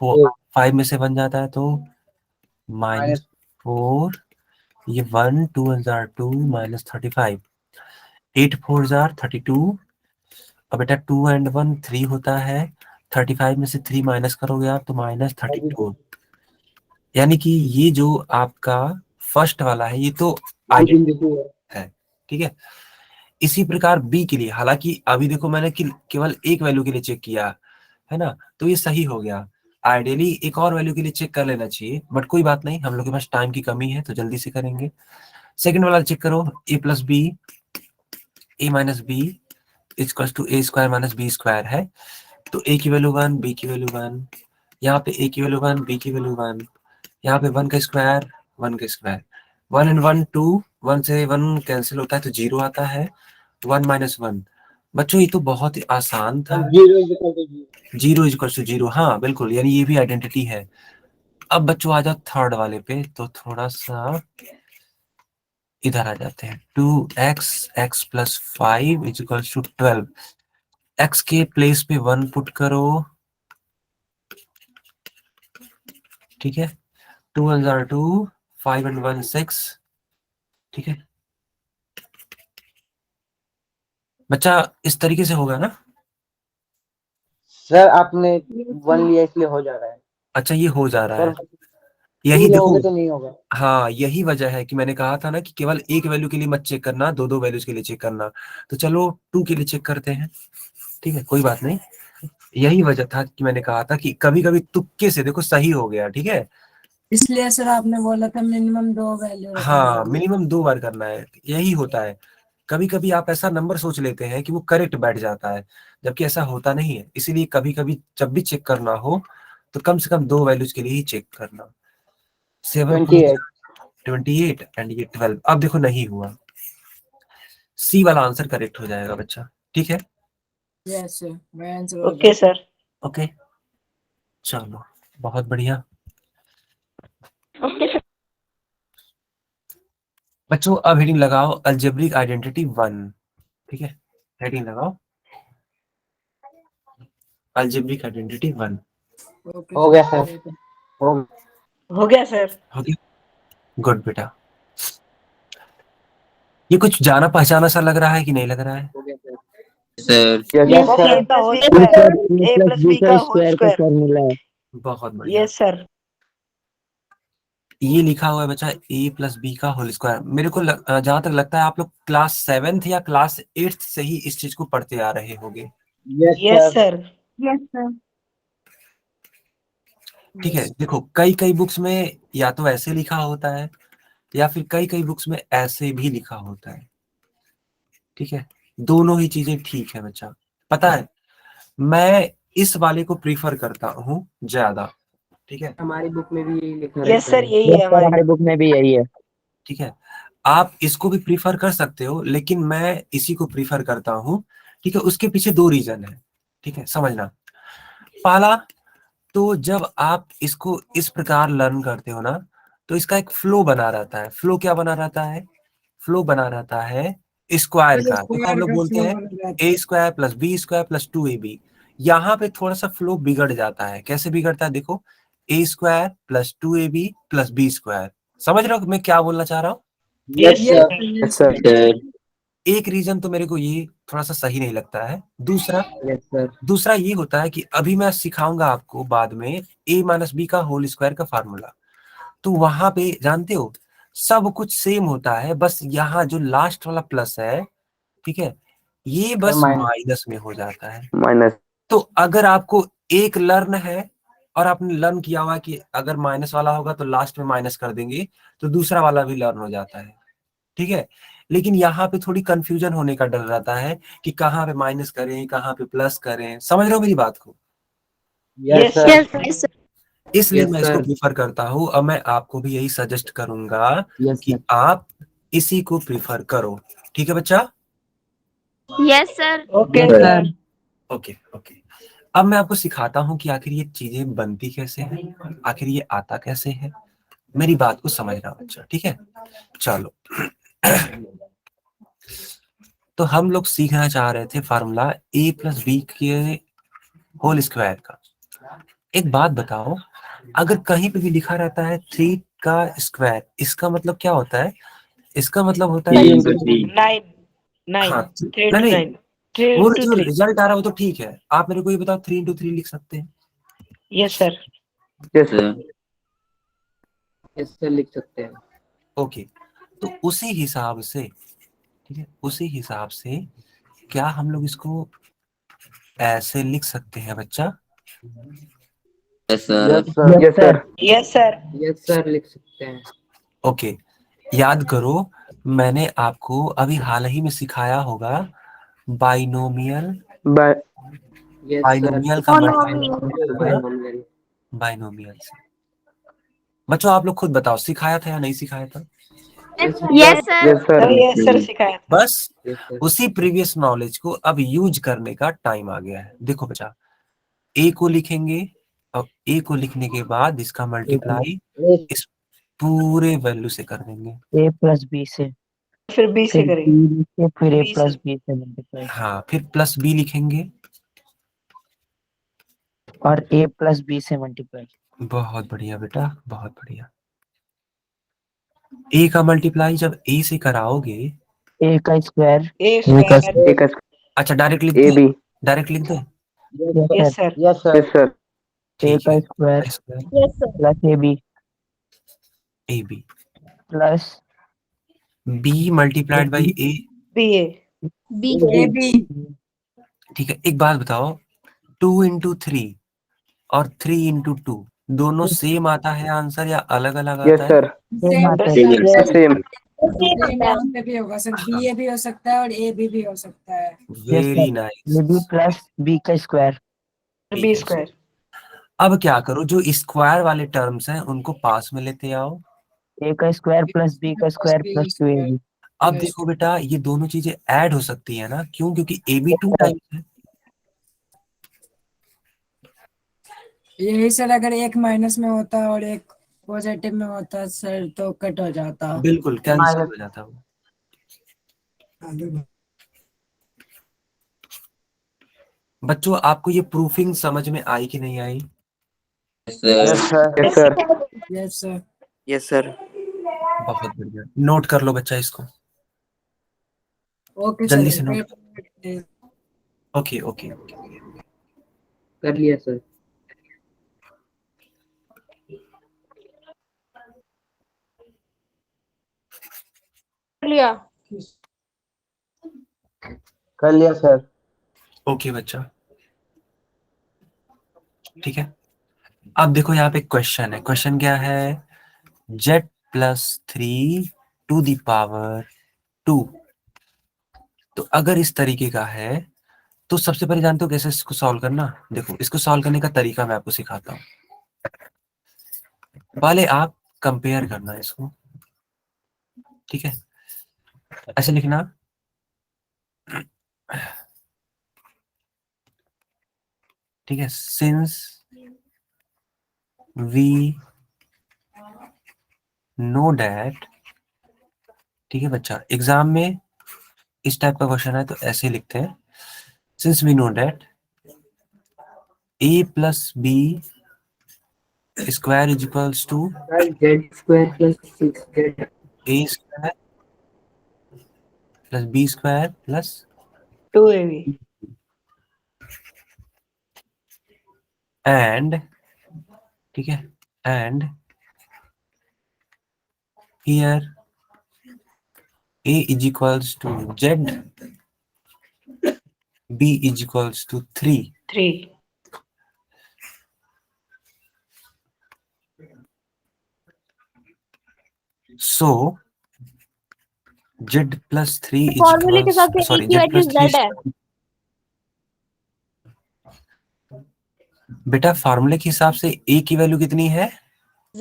5 में से 1 जाता है तो -4, ये 1 2 × 2 - 35, 8 4 = 32। अब बेटा 2 and 1 3 होता है, 35 में से 3 माइनस करोगे आप तो -32। यानी कि ये जो आपका फर्स्ट वाला है ये तो आइडेंटिटी है। ठीक है, इसी प्रकार बी के लिए, हालांकि अभी देखो मैंने केवल एक वैल्यू के लिए चेक किया है ना, तो ये सही हो गया। आइडियली एक और वैल्यू के लिए चेक कर लेना चाहिए, बट कोई बात नहीं, हम लोग के पास टाइम की कमी है तो जल्दी से करेंगे। सेकंड वाला चेक करो, a + b a - b equals to a² - b² है। तो a की वैल्यू 1, b की वैल्यू 1, यहाँ पे a की वैल्यू 1, b की वैल्यू 1, यहाँ पे 1 का स्क्वायर 1 का स्क्वायर, 1 and 1 2, 1 से 1 कैंसिल होता है तो 0 आता है, 1 - 1। बच्चों ये तो बहुत ही आसान था। 0 इक्वल्स टू 0, हाँ बिल्कुल, यानी ये भी आइडेंटिटी है। अब बच्चों आ जाओ थर्ड वाले पे, तो थोड़ा सा इधर आ जाते हैं। 2x x + 5 is equals to 12। x के प्लेस पे 1 पुट करो। ठीक है, 2 × 2, 5 and 1 6। ठीक है बच्चा, इस तरीके से होगा ना? सर आपने 1 लिया इसलिए हो जा रहा है। अच्छा ये हो जा रहा है, सर यही देखो। तो नहीं होगा। हाँ यही वजह है कि मैंने कहा था ना कि केवल एक वैल्यू के लिए मत चेक करना, दो दो वैल्यूज के लिए चेक करना। तो चलो 2 के लिए चेक करते हैं। ठीक है, कोई बात नहीं, यही वजह था कि मैंने कहा था कि कभी कभी तुक्के से देखो सही हो गया। ठीक है, इसलिए सर आपने बोला था मिनिमम 2 वैल्यू हाँ मिनिमम 2 बार करना है, यही होता है। कभी कभी आप ऐसा नंबर सोच लेते हैं कि वो करेक्ट बैठ जाता है, जबकि ऐसा होता नहीं है। इसीलिए कभी कभी जब भी चेक करना हो तो कम से कम 2 वैल्यूज के लिए ही चेक करना। 7 28 एंड ये 12। अब देखो नहीं हुआ, सी वाला आंसर करेक्ट हो जाएगा बच्चा। ठीक है, यस सर, मैं आंसर ओके सर। ओके चलो बहुत बढ़िया। Okay sir. बच्चों अब हेडिंग लगाओ अलजेब्रिक आइडेंटिटी 1। ठीक है, हेडिंग लगाओ अलजेब्रिक आइडेंटिटी 1। ओके हो गया सर। हो गया सर। हो गया? गुड बेटा। ये कुछ जाना पहचाना सा लग रहा है कि नहीं लग रहा है? सर यस सर ए प्लस बी का स्क्वायर का फॉर्मूला है। बहुत बढ़िया। Yes sir. ये लिखा हुआ है बच्चा a प्लस बी का होल स्क्वायर। मेरे को जहां तक लगता है आप लोग क्लास 7th या क्लास 8th से ही इस चीज को पढ़ते आ रहे होंगे। Yes sir. Yes, sir. ठीक है, देखो कई कई बुक्स में या तो ऐसे लिखा होता है या फिर कई कई बुक्स में ऐसे भी लिखा होता है। ठीक है, दोनों ही चीजें ठीक है बच्चा। पता है मैं इस वाले को प्रीफर करता हूँ ज्यादा। ठीक है, हमारी बुक में भी यही लिखा यस सर, यही है हमारी बुक में भी यही है। ठीक है, आप इसको भी प्रीफर कर सकते हो लेकिन मैं इसी को प्रीफर करता हूँ। ठीक है, उसके पीछे दो रीजन है। ठीक है, समझना। पहला तो जब आप इसको इस प्रकार लर्न करते हो ना तो इसका एक फ्लो बना रहता है। फ्लो क्या बना रहता है? फ्लो बना रहता है स्क्वायर का। देखो हम लोग बोलते हैं A square plus B square plus 2ab। यहाँ पे थोड़ा सा फ्लो बिगड़ जाता है। कैसे बिगड़ता है? देखो A square plus 2ab plus B square. समझ रहे हो मैं क्या बोलना चाह रहा हूँ? यस सर सर एक रीजन तो मेरे को ये थोड़ा सा सही नहीं लगता है। दूसरा यस सर दूसरा ये होता है कि अभी मैं सिखाऊंगा आपको बाद में a माइनस बी का होल स्क्वायर का फार्मूला। तो वहां पे जानते हो सब कुछ सेम होता है, बस यहाँ जो लास्ट वाला प्लस है, ठीक है, ये बस माइनस में हो जाता है। माइनस। तो अगर आपको एक लर्न है और आपने लर्न किया हुआ कि अगर माइनस वाला होगा तो लास्ट में माइनस कर देंगे तो दूसरा वाला भी लर्न हो जाता है। ठीक है, लेकिन यहाँ पे थोड़ी कंफ्यूजन होने का डर रहता है कि कहाँ पे माइनस करें कहाँ पे प्लस करें। समझ रहे हो मेरी बात को? Yes sir Yes, sir. Yes, sir. इसलिए Yes, मैं इसको sir. प्रीफर करता हूँ और मैं आपको भी यही सजेस्ट करूंगा Yes, कि sir. आप इसी को प्रीफर करो। ठीक है बच्चा? Yes, sir. Okay Yes, sir. Okay okay. अब मैं आपको सिखाता हूँ कि आखिर ये चीजें बनती कैसे हैं, आखिर ये आता कैसे है। मेरी बात को समझना बच्चा। ठीक है, चलो। तो हम लोग सीखना चाह रहे थे फार्मूला a प्लस बी के होल स्क्वायर का। एक बात बताओ, अगर कहीं पे भी लिखा रहता है 3 का स्क्वायर, इसका मतलब क्या होता है? इसका मतलब होता है 3 into 3 9 हाँ 3 नहीं into नहीं, 9 3 वो into जो 3। रिजल्ट आ रहा है वो तो ठीक है। आप मेरे को ये बताओ 3 into 3 लिख सकते हैं? Yes sir. Sir Yes, sir, लिख सकते हैं। ओके, तो उसी हिसाब से, ठीक है, उसी हिसाब से क्या हम लोग इसको ऐसे लिख सकते हैं बच्चा? Yes sir Yes, sir. Yes, sir. Yes sir. Yes, sir, लिख सकते हैं। ओके, याद करो मैंने आपको अभी हाल ही में सिखाया होगा बाइनोमियल। Yes, sir. बाइनोमियल का Monomial. Binomial. बाइनोमियल से बच्चों आप लोग खुद बताओ सिखाया था या नहीं सिखाया था? Yes, sir. Yes, sir. Yes sir सिखाया था। बस Yes, sir. उसी प्रीवियस नॉलेज को अब यूज करने का टाइम आ गया है। देखो बच्चा, ए को लिखेंगे और ए को लिखने के बाद इसका मल्टीप्लाई इस पूरे वैल्यू से कर देंगे। ए प्लस बी से फिर बी से करेंगे। बी से फिर ए B से। प्लस बी से मल्टीप्लाई हाँ, फिर प्लस बी लिखेंगे। और ए प्लस बी से मल्टीप्लाई। बहुत बढ़िया बेटा, बहुत बढ़िया। ए का मल्टीप्लाई जब ए से कराओगे, ए का स्क्वायर ए स्क्वायर। अच्छा डायरेक्ट लिख A, दे, B. डायरेक्ट लिख दे। Yes sir. Yes, sir. Yes, sir. A ठीक का है, square Yes, sir. Plus A B A B, plus B multiplied by A. B A. B. ठीक है, एक बात बताओ 2 into 3 और 3 into 2 दोनों सेम आता है आंसर या अलग अलग आता है? सेम आता है। Same. यहाँ पे भी होगा सर, बी ए भी हो सकता है और ए भी हो सकता है। Very a nice. B plus b का स्क्वायर। B square. अब क्या करो, जो स्क्वायर वाले टर्म्स हैं उनको पास में लेते आओ। ए का स्क्वायर प्लस बी का स्क्वायर प्लस 2ab। अब देखो बेटा ये दोनों चीजें ऐड हो सकती है ना, क्यों? क्योंकि ए बी 2 टाइम्स है। यही सर, अगर एक माइनस में होता और एक पॉजिटिव में होता सर तो कट हो जाता। बिल्कुल कैंसिल हो जाता वो। बच्चों आपको ये प्रूफिंग समझ में आई कि नहीं आई? Sir Yes, sir. Yes, sir. Yes sir. Yes, sir. बहुत बढ़िया, नोट कर लो बच्चा इसको, ओके जल्दी सर। से नोट। Okay okay okay. कर लिया सर। लिया। कर लिया सर। ओके बच्चा, ठीक है। अब देखो यहाँ पे क्वेश्चन है, क्वेश्चन क्या है, z plus 3 to the power 2। तो अगर इस तरीके का है तो सबसे पहले जानते हो कैसे इसको सॉल्व करना। देखो इसको सॉल्व करने का तरीका मैं आपको सिखाता हूँ। पहले आप कंपेयर करना इसको, ठीक है, ऐसे लिखना, ठीक है, सिंस वी नो डैट, ठीक है बच्चा, एग्जाम में इस टाइप का क्वेश्चन है तो ऐसे लिखते हैं, since we know that a plus B square is equals to sir z square plus 6z a square plus b square plus 2ab। And, ठीक है, and here a is equals to z, b is equals to 3। 3। So z plus 3 is फॉर्मूले के equals, हिसाब से sorry, एक की z value plus 3 z है। बेटा फार्मूले के हिसाब से a की वैल्यू कितनी है, z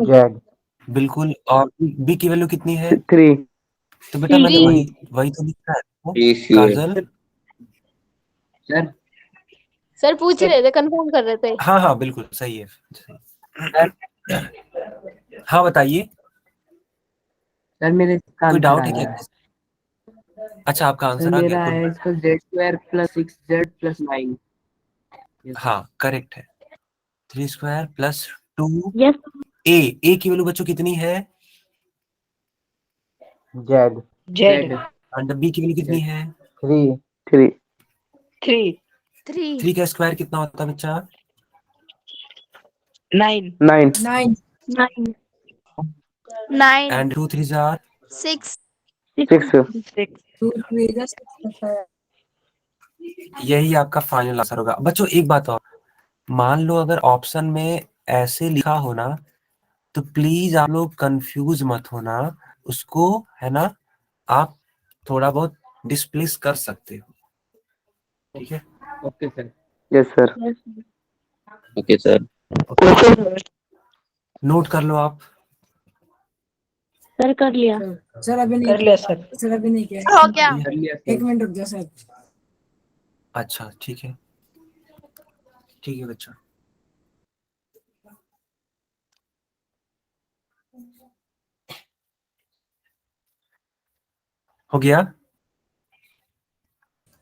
जेड। बिल्कुल, और b की वैल्यू कितनी है, 3। तो बेटा मैंने Three। वही वही तो लिखा है वो, Ratio। काजल। सर सर पूछ ही रहे थे, कंफर्म कर रहे थे। हाँ हाँ बिल्कुल सही है, सही। हाँ बताइए, सर मेरे इसका कोई आंसर डाउट आ है क्या? गया। अच्छा आपका सर आंसर आ मेरा गया, है गुड। इसका Z square plus 6z plus 9। हाँ करेक्ट है, 3 स्क्वायर प्लस 2 यस। a की वैल्यू बच्चों कितनी है, जेड। जेड एंड b की वैल्यू कितनी है, 3। 3। 3। 3। 3 का स्क्वायर कितना होता है बच्चा, 9। 9। 9। 9। 9। And 2 3 jar 6। 6। 6। 2 3 6 होता है। यही आपका फाइनल आंसर होगा बच्चों। एक बात और, मान लो अगर ऑप्शन में ऐसे लिखा हो ना तो प्लीज आप लोग कंफ्यूज मत होना, उसको है ना आप थोड़ा बहुत डिस्प्लेस कर सकते हो, ठीक है। Okay sir. Yes sir. Okay sir. Note कर लो आप। सर कर लिया। सर अभी नहीं कर लिया सर। सर अभी नहीं किया। हो गया। कर लिया एक सर। मिनट रुक जाओ सर। अच्छा ठीक है, ठीक है बच्चा। हो गया,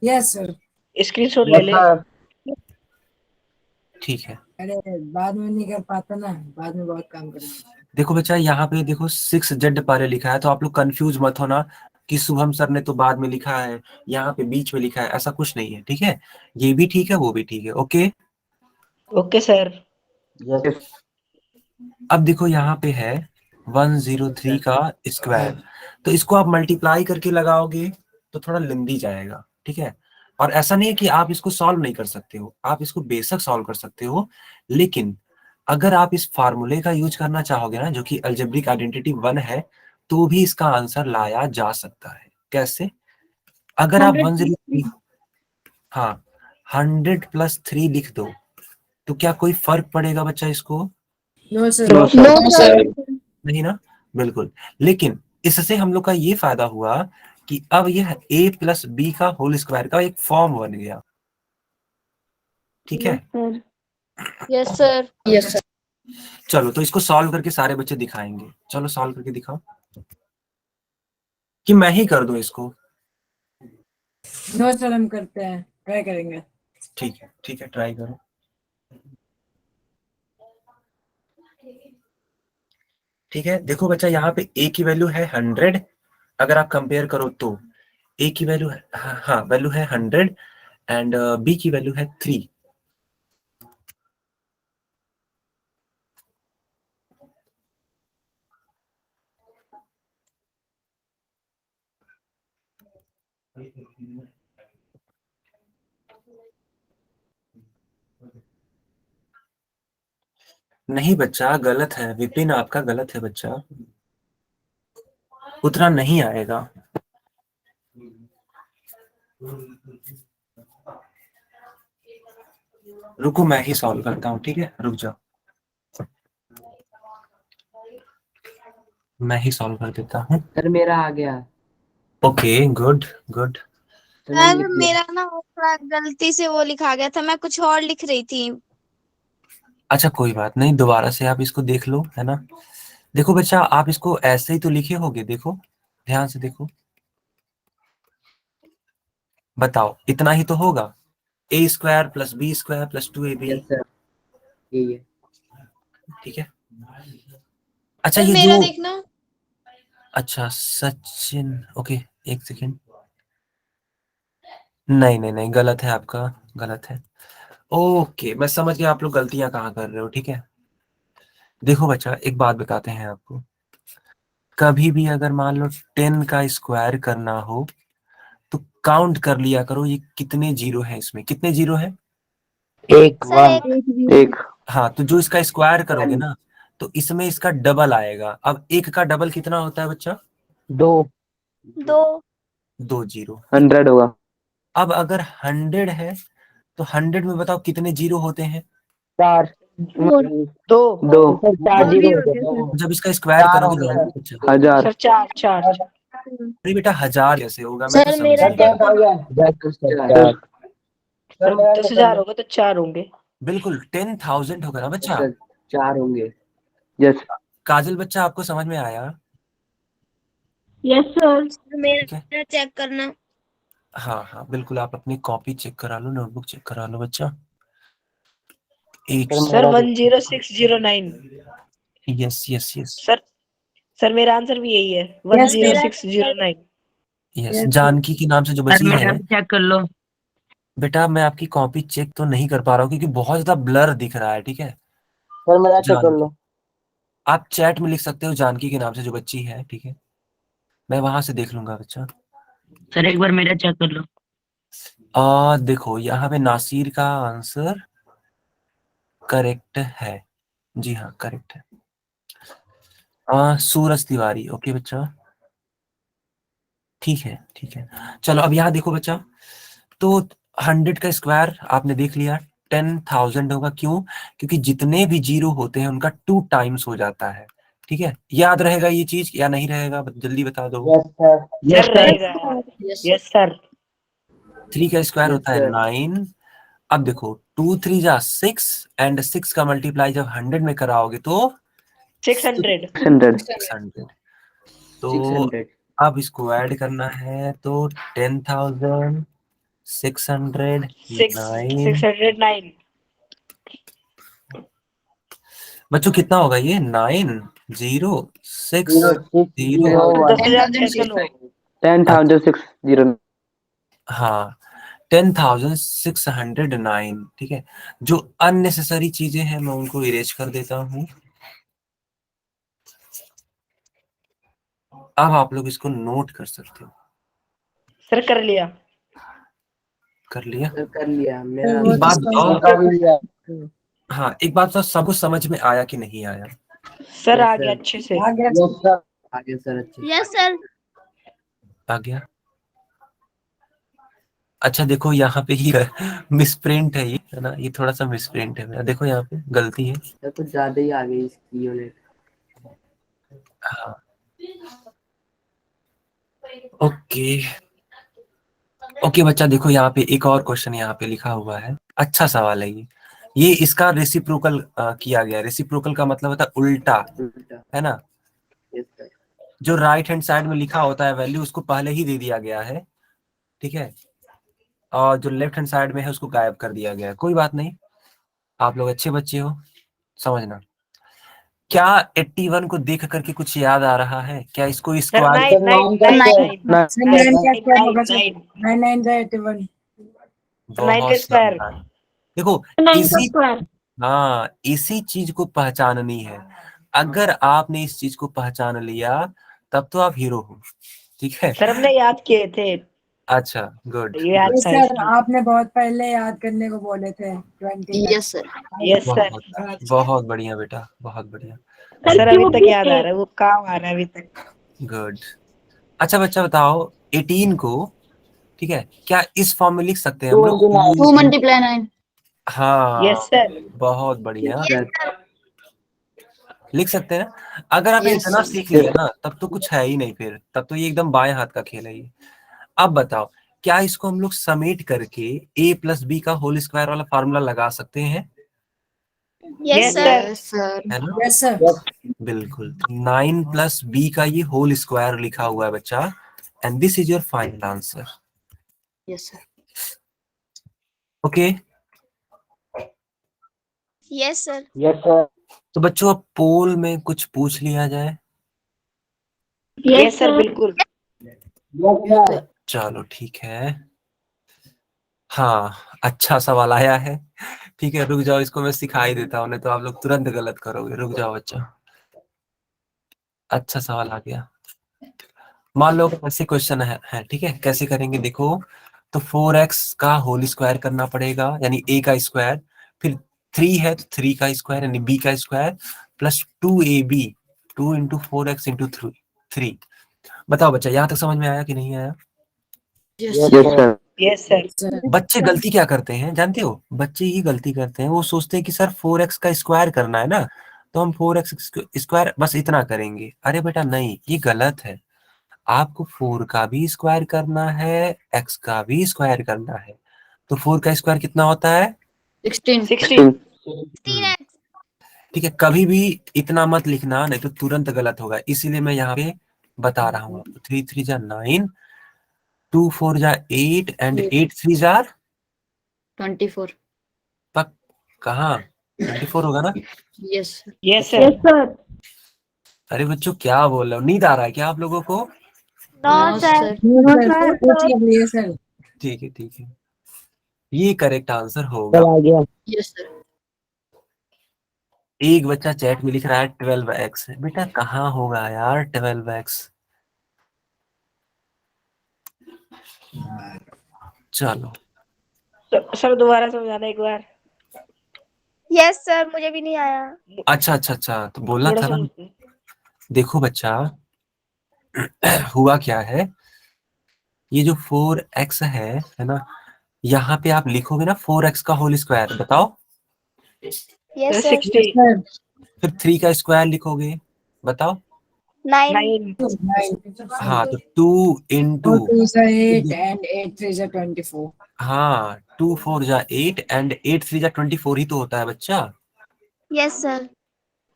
यस सर। स्क्रीनशॉट ले यस ले। सर। ठीक है। अरे बाद में नहीं कर पाता ना, बाद में बहुत काम करेंगे। देखो बच्चा यहाँ पे देखो 6z पहले लिखा है, तो आप लोग कंफ्यूज मत होना कि शुभम सर ने तो बाद में लिखा है, यहाँ पे बीच में लिखा है, ऐसा कुछ नहीं है, ठीक है। ये भी ठीक है, वो भी ठीक है, ओके। Okay sir. यस। अब देखो यहाँ पे है 103 का स्क्वायर, तो इसको आप मल्टीप्लाई करके लगाओगे तो थोड़ा लेंदी जाएगा, ठीक है। और ऐसा नहीं है कि आप इसको सॉल्व नहीं कर सकते हो, आप इसको बेशक सॉल्व कर सकते हो, लेकिन अगर आप इस फार्मूले का यूज करना चाहोगे ना, जो कि अलजेब्रिक आइडेंटिटी 1 है, तो भी इसका आंसर लाया जा सकता है। कैसे? अगर आप 103, हाँ 100 प्लस 3 लिख दो तो क्या कोई फर्क पड़ेगा बच्चा इसको? No sir. No sir. नहीं ना, बिल्कुल। लेकिन इससे हम लोग का ये फायदा हुआ कि अब यह a प्लस बी का होल स्क्वायर का एक फॉर्म बन गया, ठीक है। Yes sir. Yes sir. चलो तो इसको सॉल्व करके सारे बच्चे दिखाएंगे, चलो सॉल्व करके दिखाओ, कि मैं ही कर दूं इसको? नो सर हम करते हैं, ट्राई करेंगे। ठीक है, ठीक है, ट्राई करो। ठीक है, देखो बच्चा यहाँ पे a की वैल्यू है 100, अगर आप कंपेयर करो तो a की वैल्यू है, हाँ वैल्यू है 100 एंड b की वैल्यू है 3। नहीं बच्चा गलत है, विपिन आपका गलत है बच्चा, उतना नहीं आएगा। रुको मैं ही सॉल्व करता हूँ, ठीक है, रुक जाओ, मैं ही सॉल्व कर देता हूँ। सर मेरा आ गया। Okay good good. तो मैंने सर लिख लिया। मेरा ना वो थोड़ा गलती से वो लिखा गया था, मैं कुछ और लिख रही थी। अच्छा कोई बात नहीं, दोबारा से आप इसको देख लो, है ना। देखो बच्चा आप इसको ऐसे ही तो लिखे होगे, देखो ध्यान से देखो, बताओ इतना ही तो होगा, a² + b² + 2ab। Yes sir, यही है। ठीक है, अच्छा सर ये मेरा जो, देखना। अच्छा सचिन, ओके एक सेकेंड, नहीं नहीं नहीं गलत है आपका, गलत है। ओके मैं समझ गया आप लोग गलतियां कहाँ कर रहे हो, ठीक है। देखो बच्चा एक बात बताते हैं आपको, कभी भी अगर मान लो 10 का स्क्वायर करना हो तो काउंट कर लिया करो ये कितने जीरो है, इसमें कितने जीरो है। एक सर एक हाँ तो जो इसका स्क्वायर करोगे ना तो इसमें इसका डबल आएगा। अब एक का डबल कितना होता है बच्चा, 2 दो। 2 जीरो। 100 होगा। अब अगर 100 है तो 100 में बताओ कितने जीरो होते हैं। 4 फोर। 2 2 4 जीरो हो गया सर। जब इसका स्क्वायर चार हो करोगे गया। तो बच्चा, हजार। सर 4 4 अरे बेटा 1000 कैसे होगा, मैं तो सर मेरा समझा। चेक करो। 10,000। सर मेरा 10,000 होगा तो 4 होंगे। बिल्कुल 10,000 होगा ना बच्चा। सर 4 होंगे। यस। काजल बच्चा आपको समझ में आया। Yes sir. ठीक है, मेरा चेक करना। हाँ हाँ बिल्कुल, आप अपनी कॉपी चेक करा लो, नोटबुक चेक करा लो बच्चा। एक sir 10609। Yes yes yes sir मेरा आंसर भी यही है, Yes, sir. 10609। यस, जानकी के नाम से जो सर बची मेरा है। भी चेक कर लो। बेटा मैं आपकी कॉपी चेक तो नहीं कर पा रहा हूँ क्योंकि बहुत ज्यादा ब्लर दिख रहा है, ठीक है। सर मेरा चेक कर जानकी, लो। आप चैट में लिख सकते हो जानकी के नाम से जो बच्ची है, ठीक है, मैं वहां से देख लूंगा बच्चा। सर एक बार मेरा चेक कर लो। देखो यहाँ पे नासिर का आंसर करेक्ट है, जी हाँ करेक्ट है। सूरज तिवारी, ओके बच्चा, ठीक है ठीक है। चलो अब यहाँ देखो बच्चा, तो 100 का स्क्वायर आपने देख लिया 10,000 होगा, क्यों, क्योंकि जितने भी जीरो होते हैं उनका 2 टाइम्स हो जाता है, ठीक है। याद रहेगा ये चीज या नहीं रहेगा, जल्दी बता दो। Yes sir. सर रहेगा। Yes sir. 3 का स्क्वायर Yes, होता है sir. 9। अब देखो 2 3 जा 6 एंड 6 का मल्टीप्लाई जब 100 में कराओगे तो 600। 600 600। तो 600। अब इसको ऐड करना है तो 10,609 609। बच्चों कितना होगा ये, 9 0 6 0। 10,000 कैंसिल हो। 10,609। हाँ 10,609, ठीक है। जो अननेसेसरी चीजें हैं मैं उनको इरेज कर देता हूँ। अब आप लोग इसको नोट कर सकते हो। सर कर लिया। कर लिया। सर कर लिया मेरा। एक बात सर बताओ, का भी लिया। हाँ एक बात बताओ, सबको समझ में आया कि नहीं आया। सर Yes, आ गया sir. अच्छे से। Yes sir. आगे सर अच्छे। Yes sir. आ गया। अच्छा देखो यहाँ पे ही मिसप्रिंट है ये, है ना, ये थोड़ा सा मिसप्रिंट है मेरा, देखो यहाँ पे गलती है। सर कुछ ज्यादा ही आ गई इसकी यूनिट। हाँ ओके ओके बच्चा, देखो यहाँ पे एक और क्वेश्चन यहाँ पे लिखा हुआ है, अच्छा सवाल है ये इसका रेसिप्रोकल किया गया। रेसिप्रोकल का मतलब होता है उल्टा, उल्टा। है ना। Yes sir. जो राइट हैंड साइड में लिखा होता है वैल्यू उसको पहले ही दे दिया गया है, ठीक है, और जो लेफ्ट हैंड साइड में है उसको गायब कर दिया गया है। कोई बात नहीं, आप लोग अच्छे बच्चे हो, समझना। क्या 81 को देख करके कुछ याद आ रहा है? क्या इसको सर स्क्वायर? सर 9 का स्क्वायर सर 9 का स्क्वायर होगा सर, 9 9 जा 81। 9 का बहुत स्क्वायर। शानदार। देखो इसी, हाँ, इसी चीज को पहचाननी है। अगर आपने इस चीज को पहचान लिया तब तो आप हीरो हो। ठीक है, सर हमने याद किए थे, अच्छा, गुड। ये याद यस था सर, इसलिए। आपने बहुत पहले याद करने को बोले थे 20 तक। Yes sir. Yes sir. बहुत बहुत बढ़िया बेटा, बहुत बढ़िया, सर अभी तक याद आ रहा है, वो काम आ रहा है अभी तक। गुड। अच्छा बच्चा बताओ, 18 को, ठीक है, क्या इस फॉर्म में लिख सकते हैं हम लोग? 2 मल्टीप्लाई 9। हाँ, यस सर। बहुत बढ़िया, यस सर। लिख सकते हैं। अगर आपने Yes, इतना sir. सीख लिया ना तब तो कुछ है ही नहीं, फिर तब तो ये एकदम बाएं हाथ का खेल है ये। अब बताओ, क्या इसको हम लोग समेट करके a प्लस बी का होल स्क्वायर वाला फार्मूला लगा सकते हैं? Yes sir. Yes sir. है ना? Yes sir. बिल्कुल। 9 प्लस बी का ये होल स्क्वायर लिखा हुआ है बच्चा, and this is your final answer. Yes sir. Okay, yes sir. Yes sir. तो बच्चों अब पोल में कुछ पूछ लिया जाए। यस सर बिल्कुल। Yes sir. चलो ठीक है, हाँ, अच्छा सवाल आया है। ठीक है, रुक जाओ, इसको मैं सिखाई देता हूँ, नहीं तो आप लोग तुरंत गलत करोगे। रुक जाओ बच्चा, अच्छा सवाल आ गया। मान लो ऐसे क्वेश्चन है, ठीक है, कैसे करेंगे देखो। तो 4x का होल स्क्वायर करना पड़ेगा, यानी a का स्क्वायर, फिर 3 है तो 3 का स्क्वायर यानी b का square, plus 2ab, 2 into 4x into 3। बताओ बच्चा, यहाँ तक समझ में आया कि नहीं आया? Yes yes sir. Sir. Yes sir. Sir बच्चे गलती क्या करते हैं जानते हो? बच्चे ये गलती करते हैं, वो सोचते हैं कि सर 4x का स्क्वायर करना है ना, तो हम 4x स्क्वायर बस इतना करेंगे। अरे बेटा नहीं, ये गलत है। आपको 4 का भी स्क्वायर करना है, x का भी स्क्वायर करना है। तो 4 का स्क्वायर कितना होता है? 16। 16। 16x। ठीक है, कभी भी इतना मत लिखना, नहीं तो तुरंत गलत होगा। इसीलिए मैं यहाँ पे बता रहा हूँ आपको। 3 3 जा 9, 2 4 जा 8 एंड 8 3 जा 24। पक कहाँ 24 होगा ना? Yes sir. Yes sir. अरे बच्चों क्या बोल रहे हो, नींद आ रहा है क्या आप लोगों को? No sir. सर पूछ लीजिए सर। ठीक है ठीक है, ये करेक्ट आंसर होगा। Yes sir. एक बच्चा चैट में लिख रहा है 12x। बेटा कहाँ होगा यार 12x? चलो, सर दोबारा समझाना एक बार। यस सर, मुझे भी नहीं आया। अच्छा अच्छा अच्छा, तो बोलना थोड़ा था सा। ना। देखो बच्चा, हुआ क्या है, ये जो 4x है ना, यहाँ पे आप लिखोगे ना 4x का होल स्क्वायर, बताओ। Yes sir. 60। सर फिर 3 का स्क्वायर लिखोगे, बताओ। 9। 9 हाँ, तो 2 इंटू, 2 जा 8 and 8 3 जा 24। हाँ, 2 4 जा 8 एंड 8 3 जा 24 ही तो होता है बच्चा। Yes sir.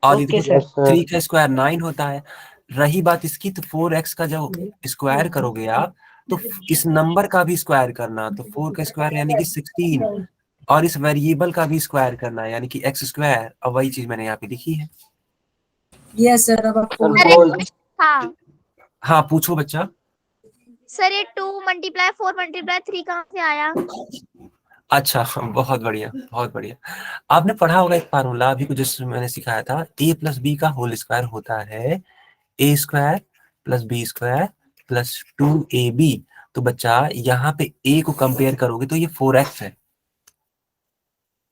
और ये ओके देखो, सर। 3 का स्क्वायर 9 होता है। रही बात इसकी, तो 4x का जब स्क्वायर करोगे आप, तो इस नंबर का भी स्क्वायर करना, तो 4 का स्क्वायर यानी कि 16, और इस वेरिएबल का भी स्क्वायर करना है यानी कि x स्क्वायर। अब वही चीज मैंने यहाँ पे लिखी है। यस सर, अब आप सर बोल अरे बोल। हाँ हाँ पूछो बच्चा। सर, ये 2 मल्टीप्लाई 4 मल्टीप्लाई 3 कहाँ से आया? अच्छा, बहुत बढ़िया बहुत बढ़िया। आपने पढ़ा होगा एक फार्मूला अभी कुछ जिसमें मैंने सिखाया था, a प्लस बी का होल स्क्वायर होता है a square plus B square plus 2ab। तो बच्चा यहाँ पे a को कंपेयर करोगे तो ये 4x है।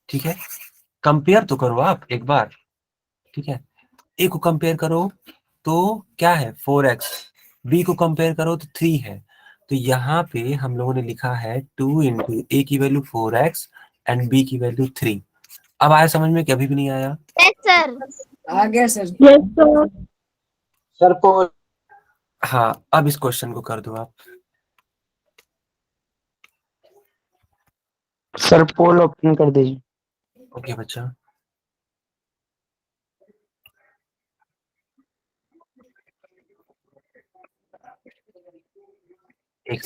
ठीक है, कंपेयर तो करो आप एक बार। ठीक है, a को कंपेयर करो तो क्या है 4x, b को कंपेयर करो तो 3 है। तो यहाँ पे हम लोगों ने लिखा है 2 इंटू a की वैल्यू 4x एंड b की वैल्यू 3। अब आया समझ में कि अभी भी नहीं आया? Yes sir. आ गया सर। सर पोल। हाँ, अब इस क्वेश्चन को कर दो आप। सर पोल ओपन कर दीजिए। ओके बच्चा, एक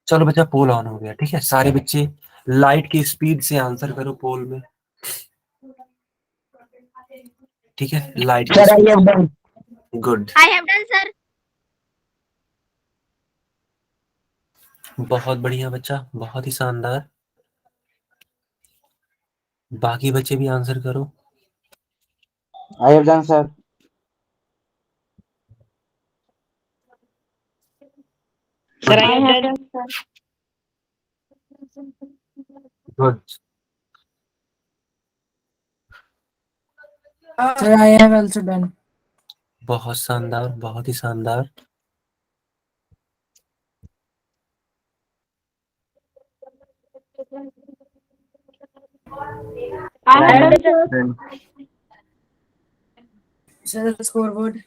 चलो बच्चा, पोल ऑन हो गया। ठीक है, सारे बच्चे लाइट की स्पीड से आंसर करो पोल में। ठीक है, light sir I have done. Good, I have done sir. बहुत बढ़िया बच्चा, बहुत ही शानदार। बाकी बच्चे भी आंसर करो। I have done sir. Sir I have done. Good, sir I have also done. बहुत शानदार, बहुत ही शानदार। Sir score board.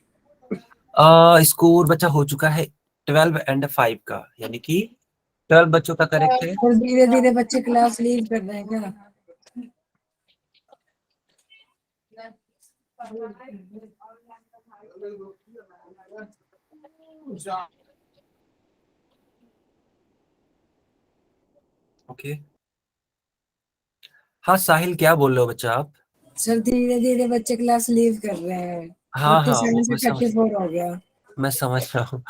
स्कोर बच्चा हो चुका है 12 and 5 का, यानी कि 12 बच्चों का करेक्ट है। और धीरे धीरे बच्चे क्लास लीव कर रहे हैं क्या? ओके, हाँ साहिल क्या बोल रहे हो बच्चा आप? सर धीरे धीरे बच्चे क्लास लीव कर रहे हैं। हाँ हाँ, 47 वो से मैं समझ 34 हो गया। रहा हूँ,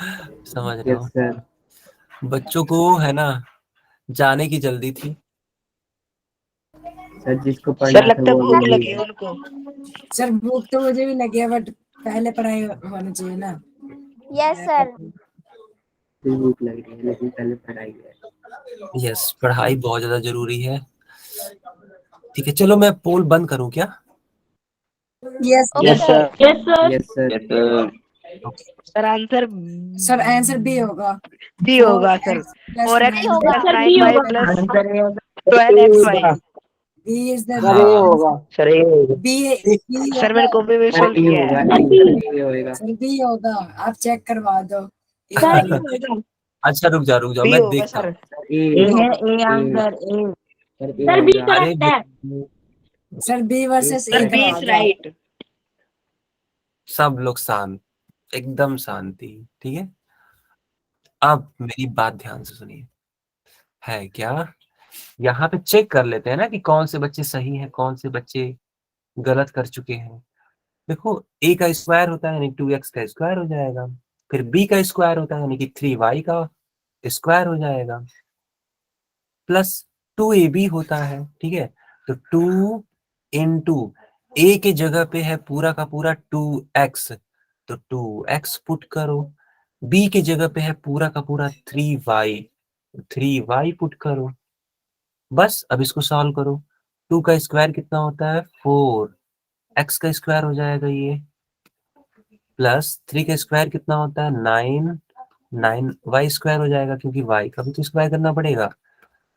समझ रहा यस हूँ। सर। बच्चों को है ना जाने की जल्दी थी। सर जिसको सर पढ़ना था लगता है वो भूख अभी लगी है उनको। सर भूख तो मुझे भी लगी है बट पहले पढ़ाई होनी चाहिए ना। Yes sir. भूख लग रही है लेकिन पहले पढ़ाई है। यस, पढ़ाई बहुत ज्यादा जरूरी है। ठीक है, चलो मैं पोल बंद करूँ क्या? Yes okay yes sir. Sir. Yes sir. Yes sir. Sir answer sir answer B होगा। बी होगा सर। 4x B होगा। Plus 9y plus answer A होगा। 12xy। B is the sir ये होगा। सर ए होगा। बी सर मैंने copy में sir solve ए किया होगा। है। ए होगा। सर बी होगा। आप चेक करवा दो। अच्छा रुक जाओ, बी मैं होगा देखता सर। हूँ। ए है, A answer A. Sir B अरे sir B versus sir A B करवा इज दो। राइट। सब लोग शांत, एकदम शांति, ठीक है। अब मेरी बात ध्यान से सुनिए, है क्या, यहाँ पे चेक कर लेते हैं ना कि कौन से बच्चे सही हैं, कौन से बच्चे गलत कर चुके हैं। देखो a का स्क्वायर होता है यानी 2x का स्क्वायर हो जाएगा, फिर b का स्क्वायर होता है यानी कि 3y का स्क्वायर हो जाएगा, प्लस 2ab होता है, ठीक है। तो 2 इंटू a के जगह पे है पूरा का पूरा 2x, तो 2x पुट करो, b के जगह पे है पूरा का पूरा 3y, 3y पुट करो। बस अब इसको सॉल्व करो। 2 का स्क्वायर कितना होता है 4, x का स्क्वायर हो जाएगा ये, प्लस 3 का स्क्वायर कितना होता है 9, 9y स्क्वायर हो जाएगा क्योंकि y का भी तो स्क्वायर करना पड़ेगा।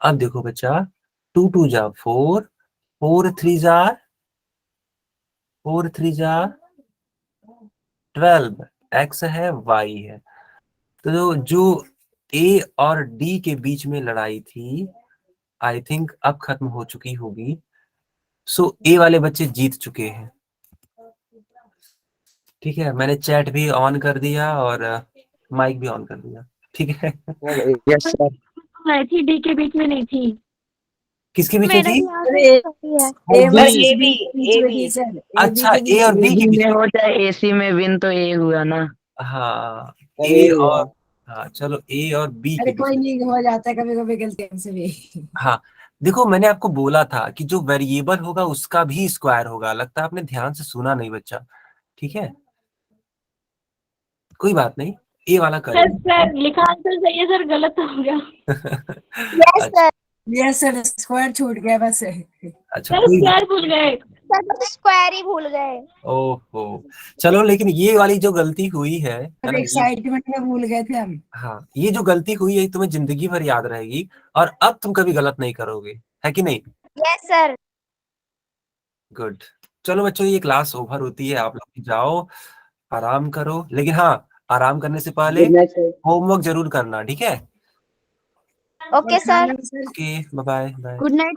अब देखो बच्चा 2 2 जा 4, 4 3 जा 12, x है y है। तो जो a और d के बीच में लड़ाई थी आई थिंक अब खत्म हो चुकी होगी। सो ए वाले बच्चे जीत चुके हैं, ठीक है। मैंने चैट भी ऑन कर दिया और माइक भी ऑन कर दिया, ठीक है। Yes sir. नहीं थी, डी के बीच में नहीं थी। किसके बीच में मेरा थी? भी आंसर सही है। A sir versus A B B के बीच ए में बी। थी सर। अच्छा ए और बी के बी बीच में में, होता है, एसी में विन तो ए हुआ ना। हाँ सर ए ये हुआ। और, हाँ चलो ए और बी अरे के बीच कोई में। नहीं, हो जाता है कभी कभी गलती हमसे भी। हाँ देखो मैंने आपको बोला था कि जो वेरिएबल होगा उसका भी स्क्वायर होगा, लगता है आपने ध्यान से सुना नहीं बच्चा, ठीक है। कोई बात नहीं, ए वाला सर करें। सर लिखा आंसर सही है सर, गलत हो गया। Yes sir. Yes sir square छूट गया बस। अच्छा सर कोई स्क्वायर भूल गए। सर तो स्क्वायर ही भूल गए। ओहो, चलो लेकिन ये वाली जो गलती हुई है ना, ये एक्साइटमेंट में भूल गए थे हम। हाँ ये जो गलती हुई है तुम्हें जिंदगी भर याद रहेगी और अब तुम कभी गलत नहीं करोगे, है कि नहीं? Yes sir. गुड। चलो बच्चों ये क्लास ओवर होती है, आप लोग जाओ आराम करो, लेकिन हाँ आराम करने से पहले गुड नाइट सर। होमवर्क जरूर करना, ठीक है। Okay sir. Okay bye bye. Good night.